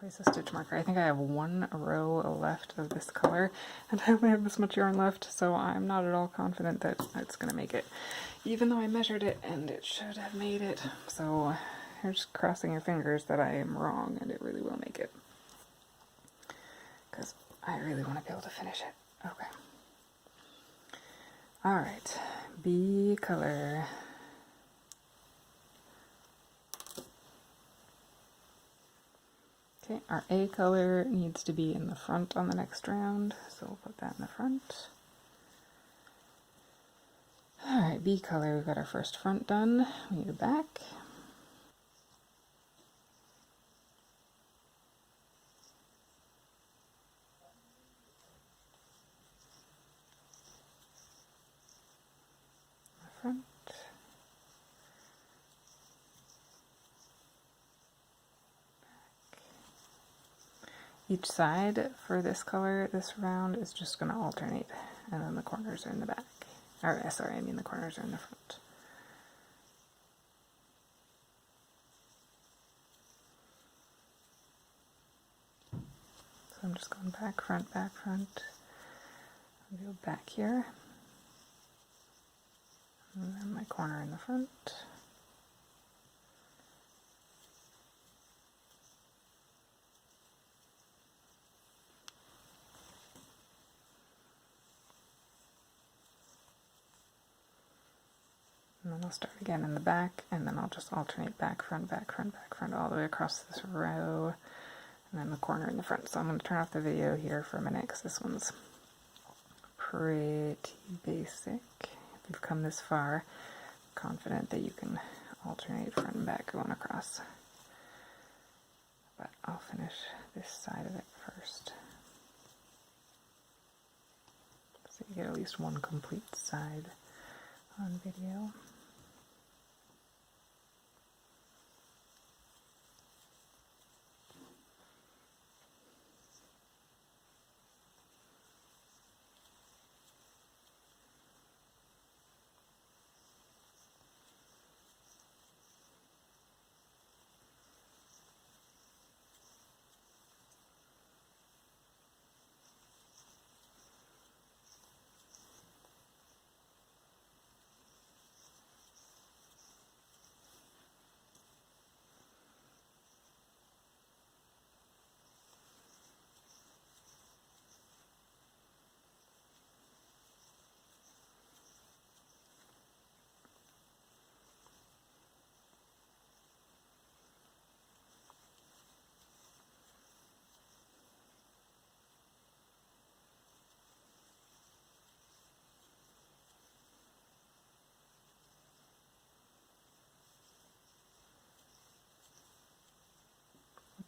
place a stitch marker. I think I have 1 row left of this color, and I only have this much yarn left, so I'm not at all confident that it's going to make it, even though I measured it and it should have made it. So you're just crossing your fingers that I am wrong and it really will make it, because I really want to be able to finish it. Okay. Alright, B color. Okay, our A color needs to be in the front on the next round, so we'll put that in the front. Alright, B color, we've got our first front done. We need a back. A front. Each side for this color, this round, is just going to alternate, and then the corners are in the back. Or, sorry, I mean the corners are in the front. So I'm just going back, front, I'll go back here, and then my corner in the front. And then I'll start again in the back, and then I'll just alternate back, front, back, front, back, front, all the way across this row, and then the corner in the front. So I'm going to turn off the video here for a minute, because this one's pretty basic. If you've come this far, I'm confident that you can alternate front and back going across. But I'll finish this side of it first. So you get at least one complete side on video.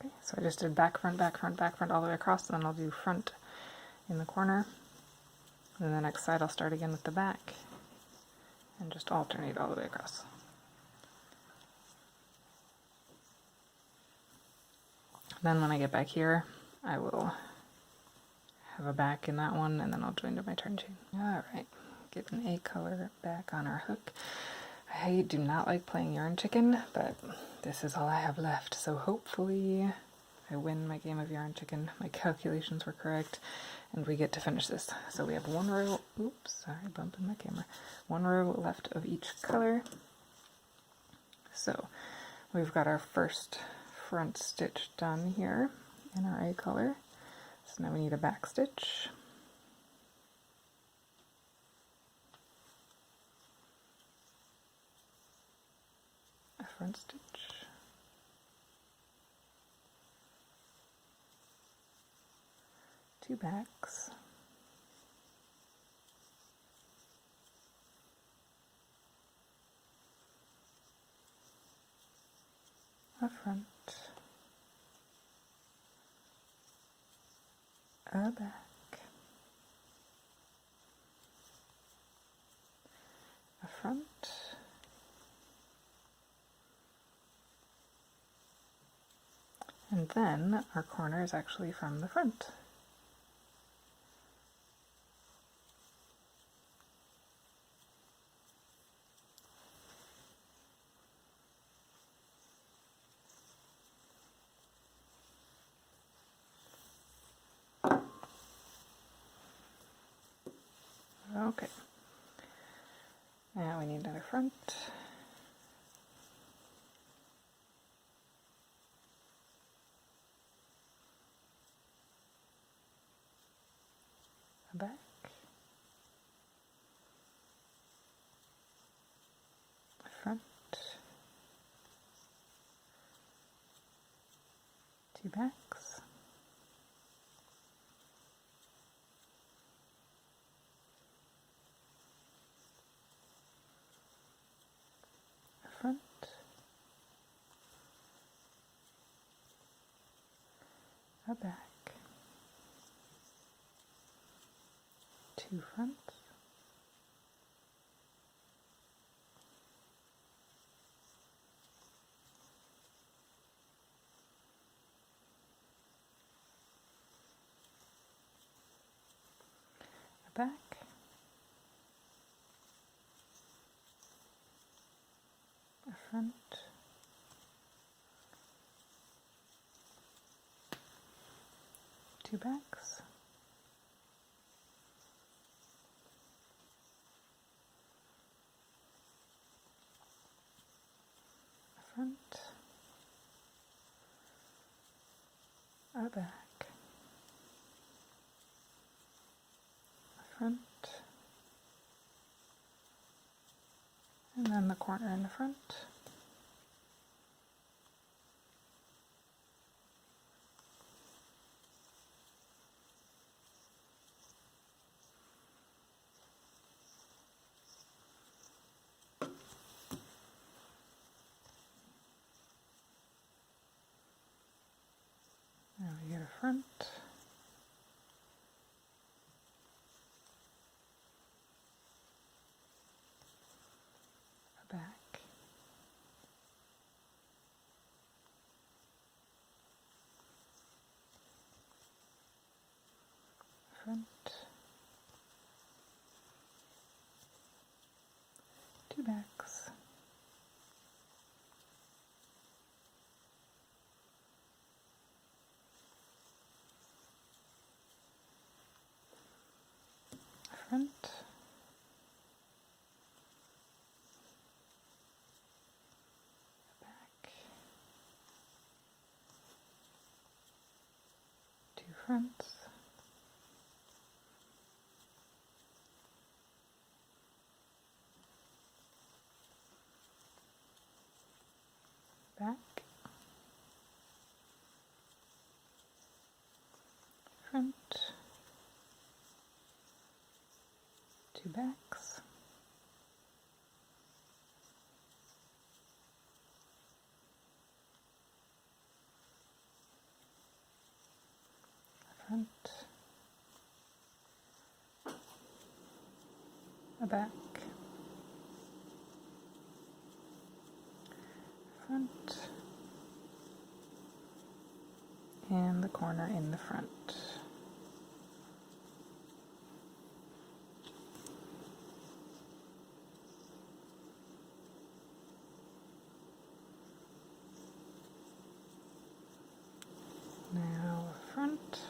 Okay, so I just did back, front, back, front, back, front all the way across, and then I'll do front in the corner. And then the next side I'll start again with the back and just alternate all the way across. Then when I get back here, I will have a back in that one, and then I'll join to my turn chain. Alright, get an A color back on our hook. I do not like playing yarn chicken, but this is all I have left, so hopefully I win my game of yarn chicken. My calculations were correct, and we get to finish this. So we have one row, oops, sorry, bumping my camera. One row left of each color. So we've got our first front stitch done here in our A color. So now we need a back stitch. A front stitch. Two backs. A front. A back. A front. And then our corner is actually from the front. Okay. Now we need another front. A back. A front. Two backs. A front. A back. Two fronts. A back. A front. Two backs. back, the front, and then the corner in the front. Now we get a front, a back, front, two backs, front, back, two fronts, back, front, two backs, front, a back, front, and the corner in the front. Now front,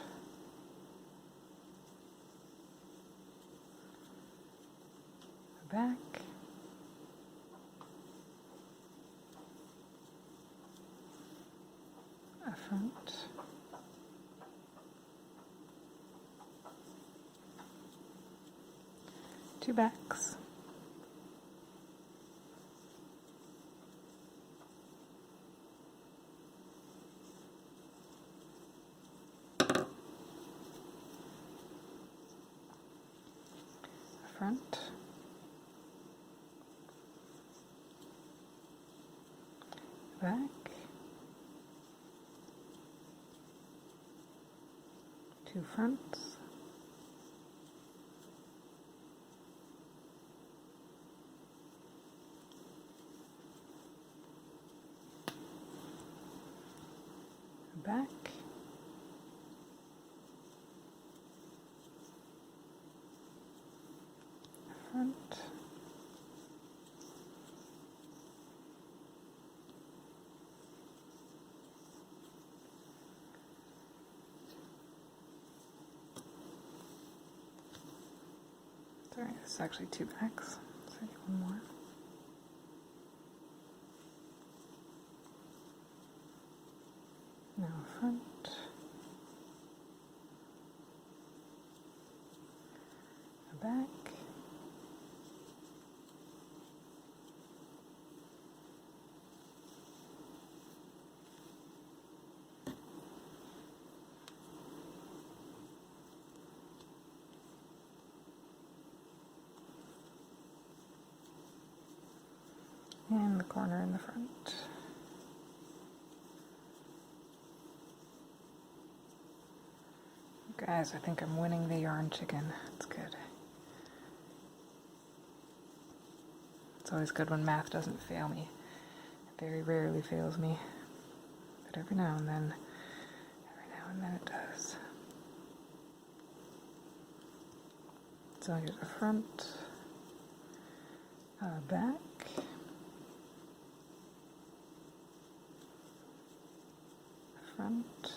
back, a front, two backs, a front, back, two fronts, back, front, sorry, this is actually two backs, so I get one more. Now front, a back, and the corner in the front. Guys, I think I'm winning the yarn chicken. It's good. It's always good when math doesn't fail me. It very rarely fails me. But every now and then it does. So I get a front, a back, a front,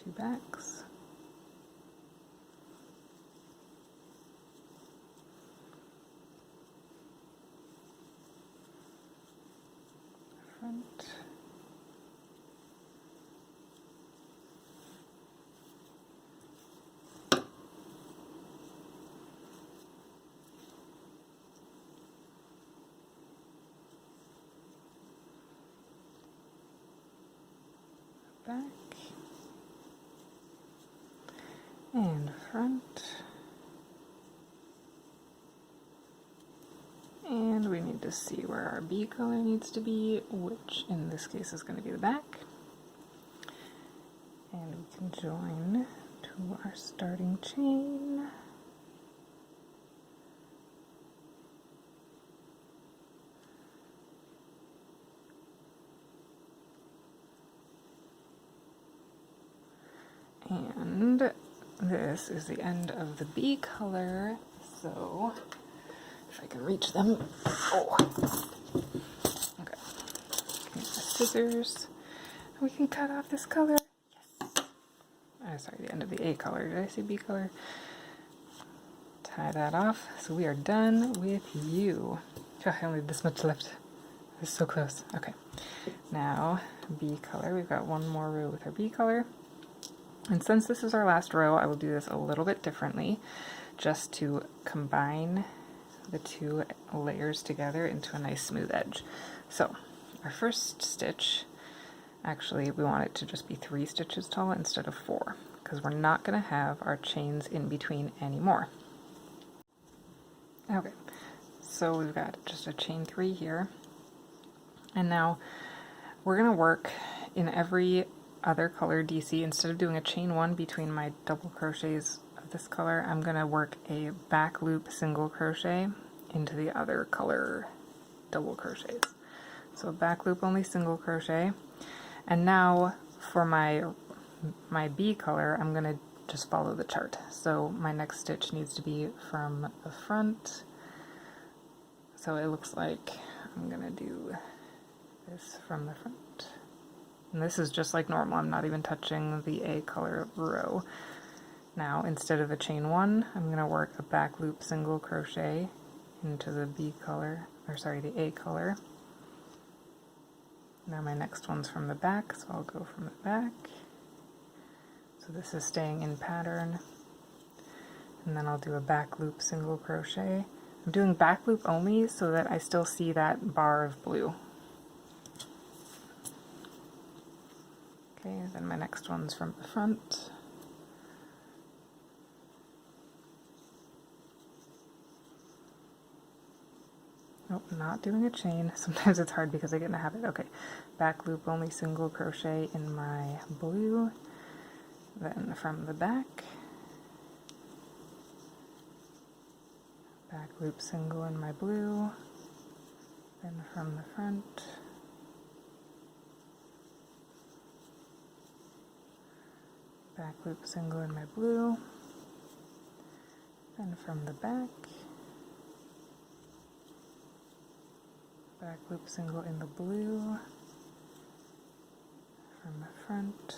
two backs, front, back and front. And we need to see where our bee color needs to be, which in this case is going to be the back. And we can join to our starting chain. And this is the end of the bee color, so if I can reach them. Oh, okay. Get my scissors. We can cut off this color. Yes. Oh, sorry, the end of the A color. Did I say B color? Tie that off. So we are done with you. Oh, I only have this much left. It's so close. Okay. Now, B color. We've got one more row with our B color. And since this is our last row, I will do this a little bit differently, just to combine the two layers together into a nice smooth edge. So our first stitch, actually we want it to just be 3 stitches tall instead of 4, because we're not going to have our chains in between anymore. Okay, so we've got just a chain 3 here, and now we're going to work in every other color DC. Instead of doing a chain 1 between my double crochets of this color, I'm going to work a back loop single crochet into the other color double crochets. So back loop only single crochet. And now for my B color, I'm going to just follow the chart. So my next stitch needs to be from the front. So it looks like I'm going to do this from the front. And this is just like normal, I'm not even touching the A color row. Now, instead of a chain 1, I'm going to work a back loop single crochet into the B color, or sorry, the A color. Now my next one's from the back, so I'll go from the back. So this is staying in pattern. And then I'll do a back loop single crochet. I'm doing back loop only so that I still see that bar of blue. Okay, then my next one's from the front. Nope, not doing a chain. Sometimes it's hard because I get in a habit. Okay, back loop only single crochet in my blue. Then from the back, back loop single in my blue. Then from the front, back loop single in my blue, then from the back, back loop single in the blue, from the front,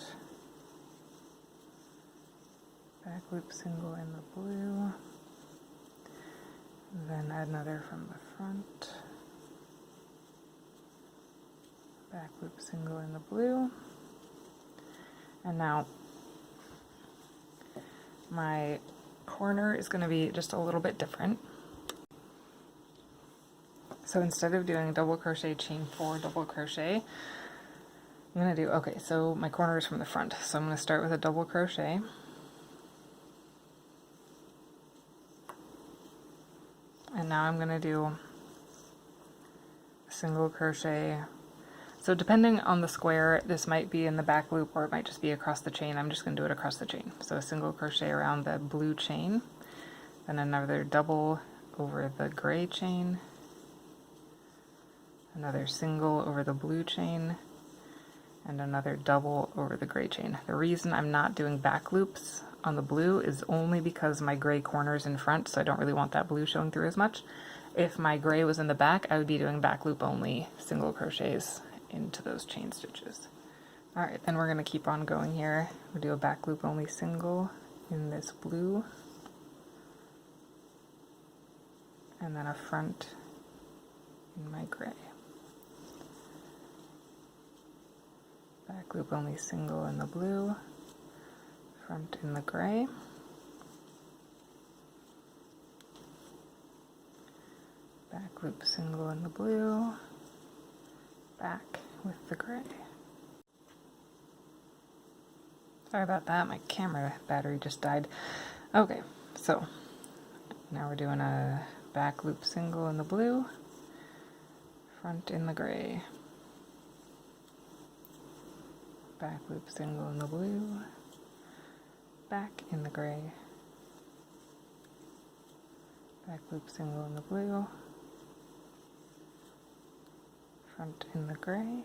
back loop single in the blue, then another from the front, back loop single in the blue, and now my corner is going to be just a little bit different. So instead of doing double crochet, chain 4, double crochet, I'm going to do, okay, so my corner is from the front, so I'm going to start with a double crochet. And now I'm going to do a single crochet. So depending on the square, this might be in the back loop or it might just be across the chain. I'm just going to do it across the chain. So a single crochet around the blue chain, then another double over the gray chain, another single over the blue chain, and another double over the gray chain. The reason I'm not doing back loops on the blue is only because my gray corner is in front, so I don't really want that blue showing through as much. If my gray was in the back, I would be doing back loop only single crochets into those chain stitches. Alright, then we're going to keep on going here. We'll do a back loop only single in this blue, and then a front in my gray. Back loop only single in the blue, front in the gray, back loop single in the blue, back with the gray. Sorry about that, my camera battery just died. Okay, so now we're doing a back loop single in the blue, front in the gray. Back loop single in the blue, back in the gray. Back loop single in the blue, front in the gray.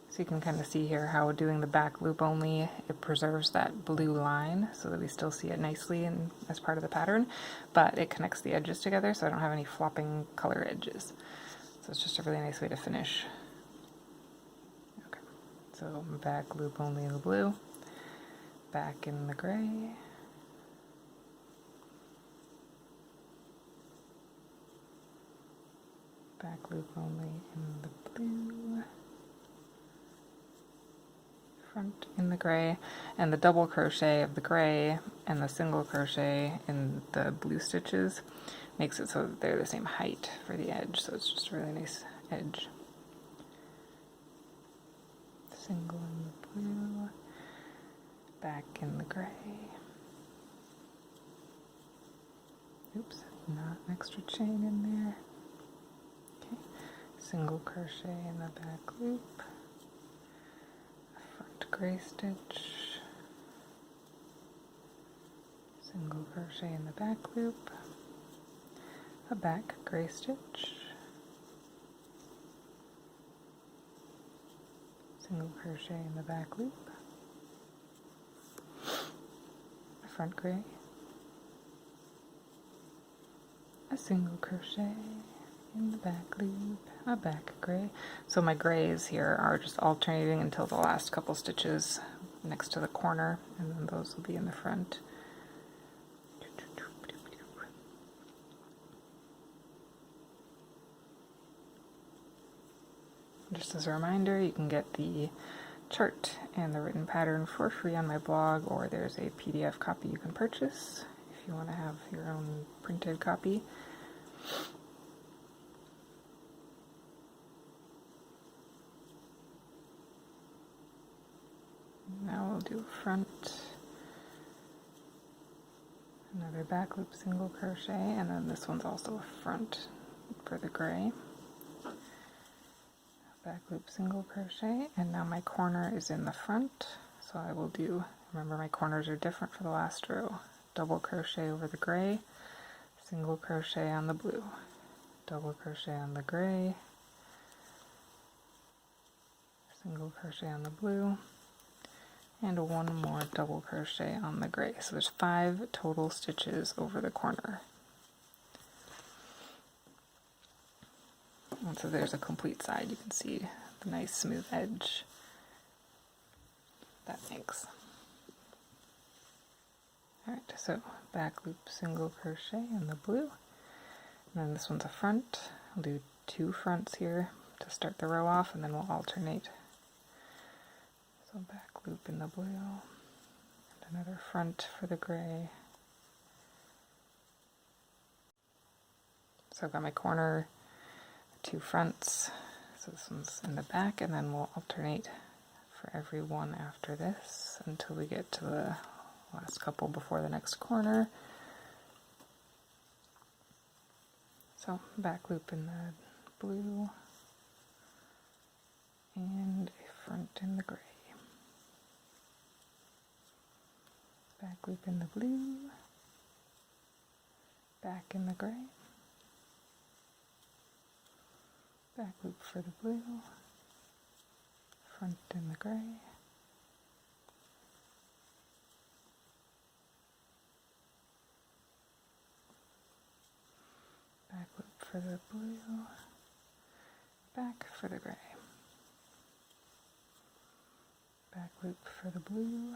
So you can kind of see here how doing the back loop only, it preserves that blue line so that we still see it nicely as part of the pattern, but it connects the edges together so I don't have any flopping color edges. So it's just a really nice way to finish. Okay, so back loop only in the blue, back in the gray, back loop only in the blue, front in the gray, and the double crochet of the gray and the single crochet in the blue stitches makes it so that they're the same height for the edge, so it's just a really nice edge. Single in the blue, back in the gray. Oops, not an extra chain in there. Okay, single crochet in the back loop, front gray stitch, single crochet in the back loop, a back gray stitch, single crochet in the back loop, a front gray, a single crochet in the back loop, a back gray. So my grays here are just alternating until the last couple stitches next to the corner, and then those will be in the front. Just as a reminder, you can get the chart and the written pattern for free on my blog, or there's a PDF copy you can purchase if you want to have your own printed copy. Now we'll do a front, another back loop single crochet, and then this one's also a front for the gray. Back loop single crochet, and now my corner is in the front, so I will do, remember my corners are different for the last row, double crochet over the gray, single crochet on the blue, double crochet on the gray, single crochet on the blue, and one more double crochet on the gray. So there's 5 total stitches over the corner. And so there's a complete side. You can see the nice smooth edge that makes. Alright, so back loop single crochet in the blue, and then this one's a front. I'll do 2 fronts here to start the row off, and then we'll alternate. So back loop in the blue, and another front for the gray. So I've got my corner, 2 fronts, so this one's in the back, and then we'll alternate for every one after this until we get to the last couple before the next corner. So back loop in the blue, and a front in the gray. Back loop in the blue, back in the gray. Back loop for the blue, front in the gray, back loop for the blue, back for the gray, back loop for the blue,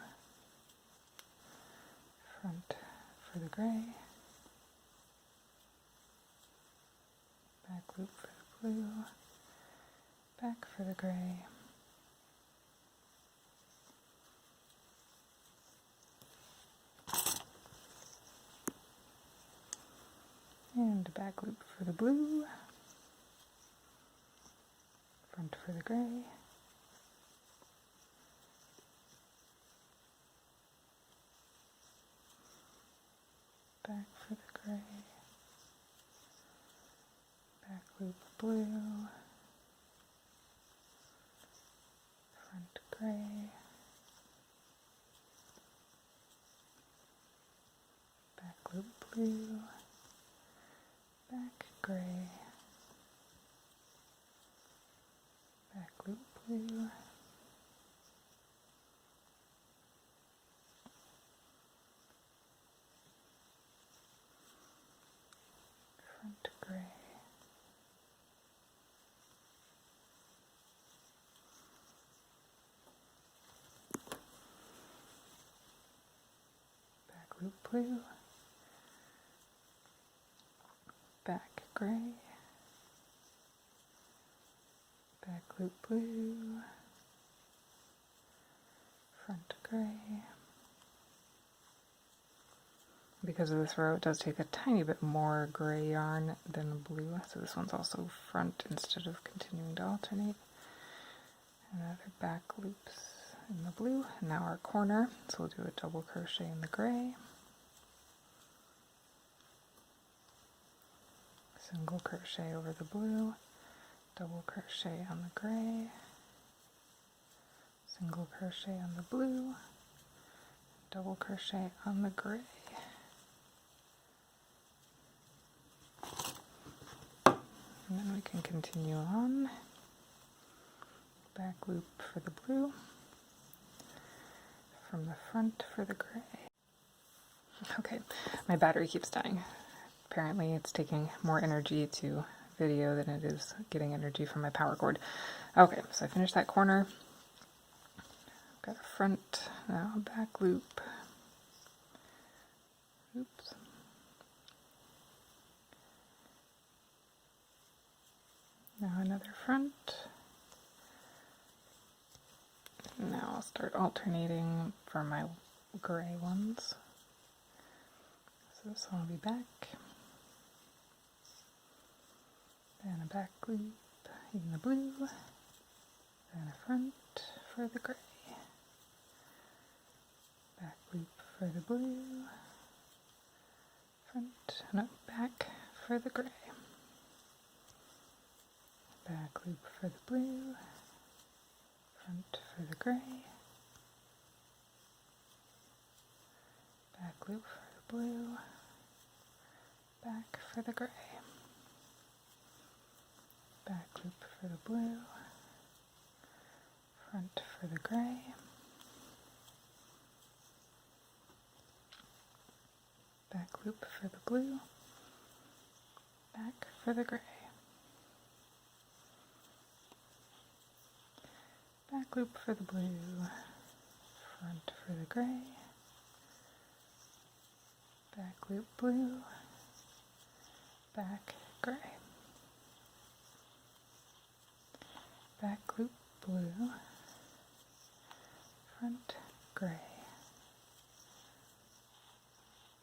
front for the gray, back loop for the blue, back for the gray, and a back loop for the blue, front for the gray, back for the gray, back loop blue, front gray, back loop blue, back gray, back loop blue, front gray, back loop blue, back gray, back loop blue, front gray. Because of this row, it does take a tiny bit more gray yarn than the blue, so this one's also front instead of continuing to alternate. Another back loops in the blue, and now our corner, so we'll do a double crochet in the gray, single crochet over the blue, double crochet on the gray, single crochet on the blue, double crochet on the gray. And then we can continue on. Back loop for the blue, from the front for the gray. Okay, my battery keeps dying. Apparently it's taking more energy to video than it is getting energy from my power cord. Okay, so I finished that corner. Got a front, now a back loop. Oops. Now another front. Now I'll start alternating for my gray ones. So this one will be back. Then a back loop in the blue. Then a front for the gray. Back loop for the blue. Front, no, back for the gray. Back loop for the blue, front for the gray, back loop for the blue, back for the gray, back loop for the blue, front for the gray, back loop for the blue, back for the gray. Back loop for the blue, front for the gray, back loop blue, back gray, back loop blue, front gray,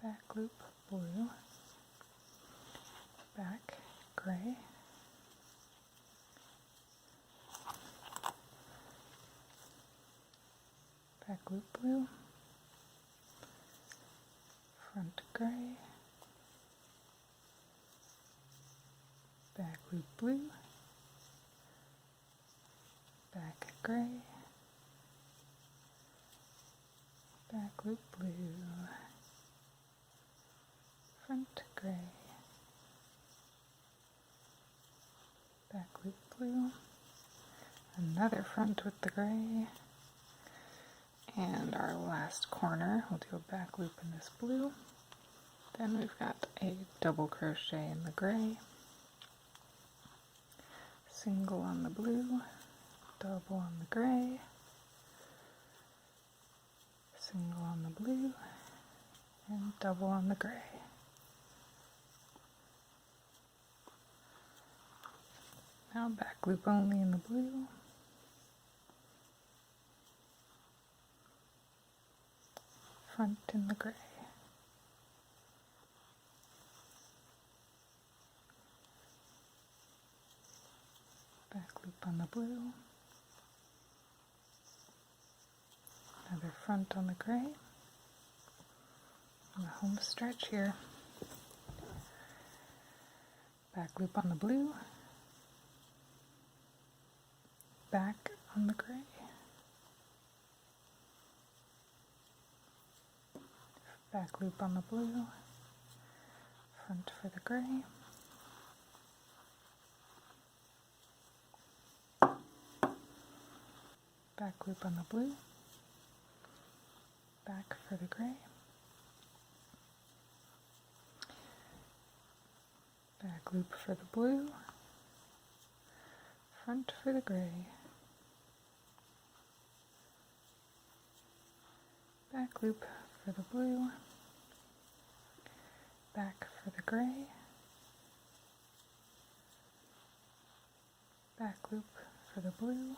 back loop blue, back gray, back loop blue, front gray, back loop blue, back gray, back loop blue, front gray, back loop blue, another front with the gray. And our last corner, we'll do a back loop in this blue. Then we've got a double crochet in the gray, single on the blue, double on the gray, single on the blue, and double on the gray. Now back loop only in the blue. Front in the gray. Back loop on on the blue, another front on the gray, and the home stretch here. Back loop on the blue, back on the gray, back loop on the blue, front for the gray, back loop on the blue, back for the gray, back loop for the blue, front for the gray, back loop for the blue, back for the gray, back loop for the blue,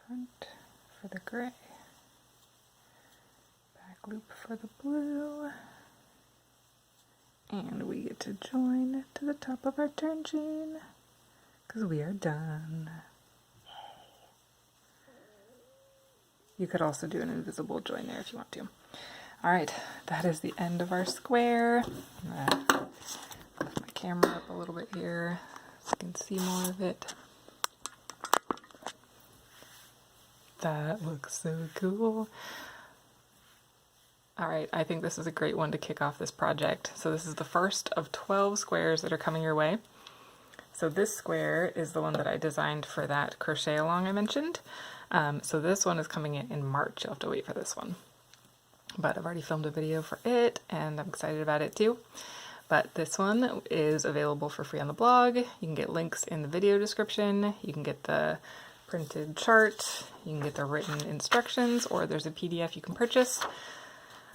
front for the gray, back loop for the blue, and we get to join to the top of our turn chain because we are done. You could also do an invisible join there if you want to. Alright, that is the end of our square. I'm gonna lift my camera up a little bit here so you can see more of it. That looks so cool. Alright, I think this is a great one to kick off this project. So this is the first of 12 squares that are coming your way. So this square is the one that I designed for that crochet along I mentioned. So this one is coming in March. You'll have to wait for this one. But I've already filmed a video for it and I'm excited about it too. But this one is available for free on the blog. You can get links in the video description. You can get the printed chart. You can get the written instructions, or there's a PDF you can purchase.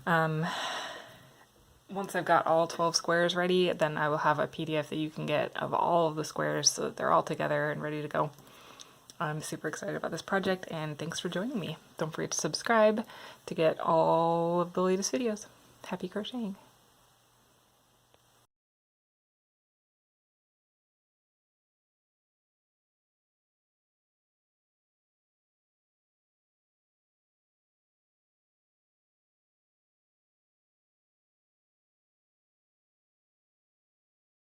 Once I've got all 12 squares ready, then I will have a PDF that you can get of all of the squares so that they're all together and ready to go. I'm super excited about this project, and thanks for joining me. Don't forget to subscribe to get all of the latest videos. Happy crocheting!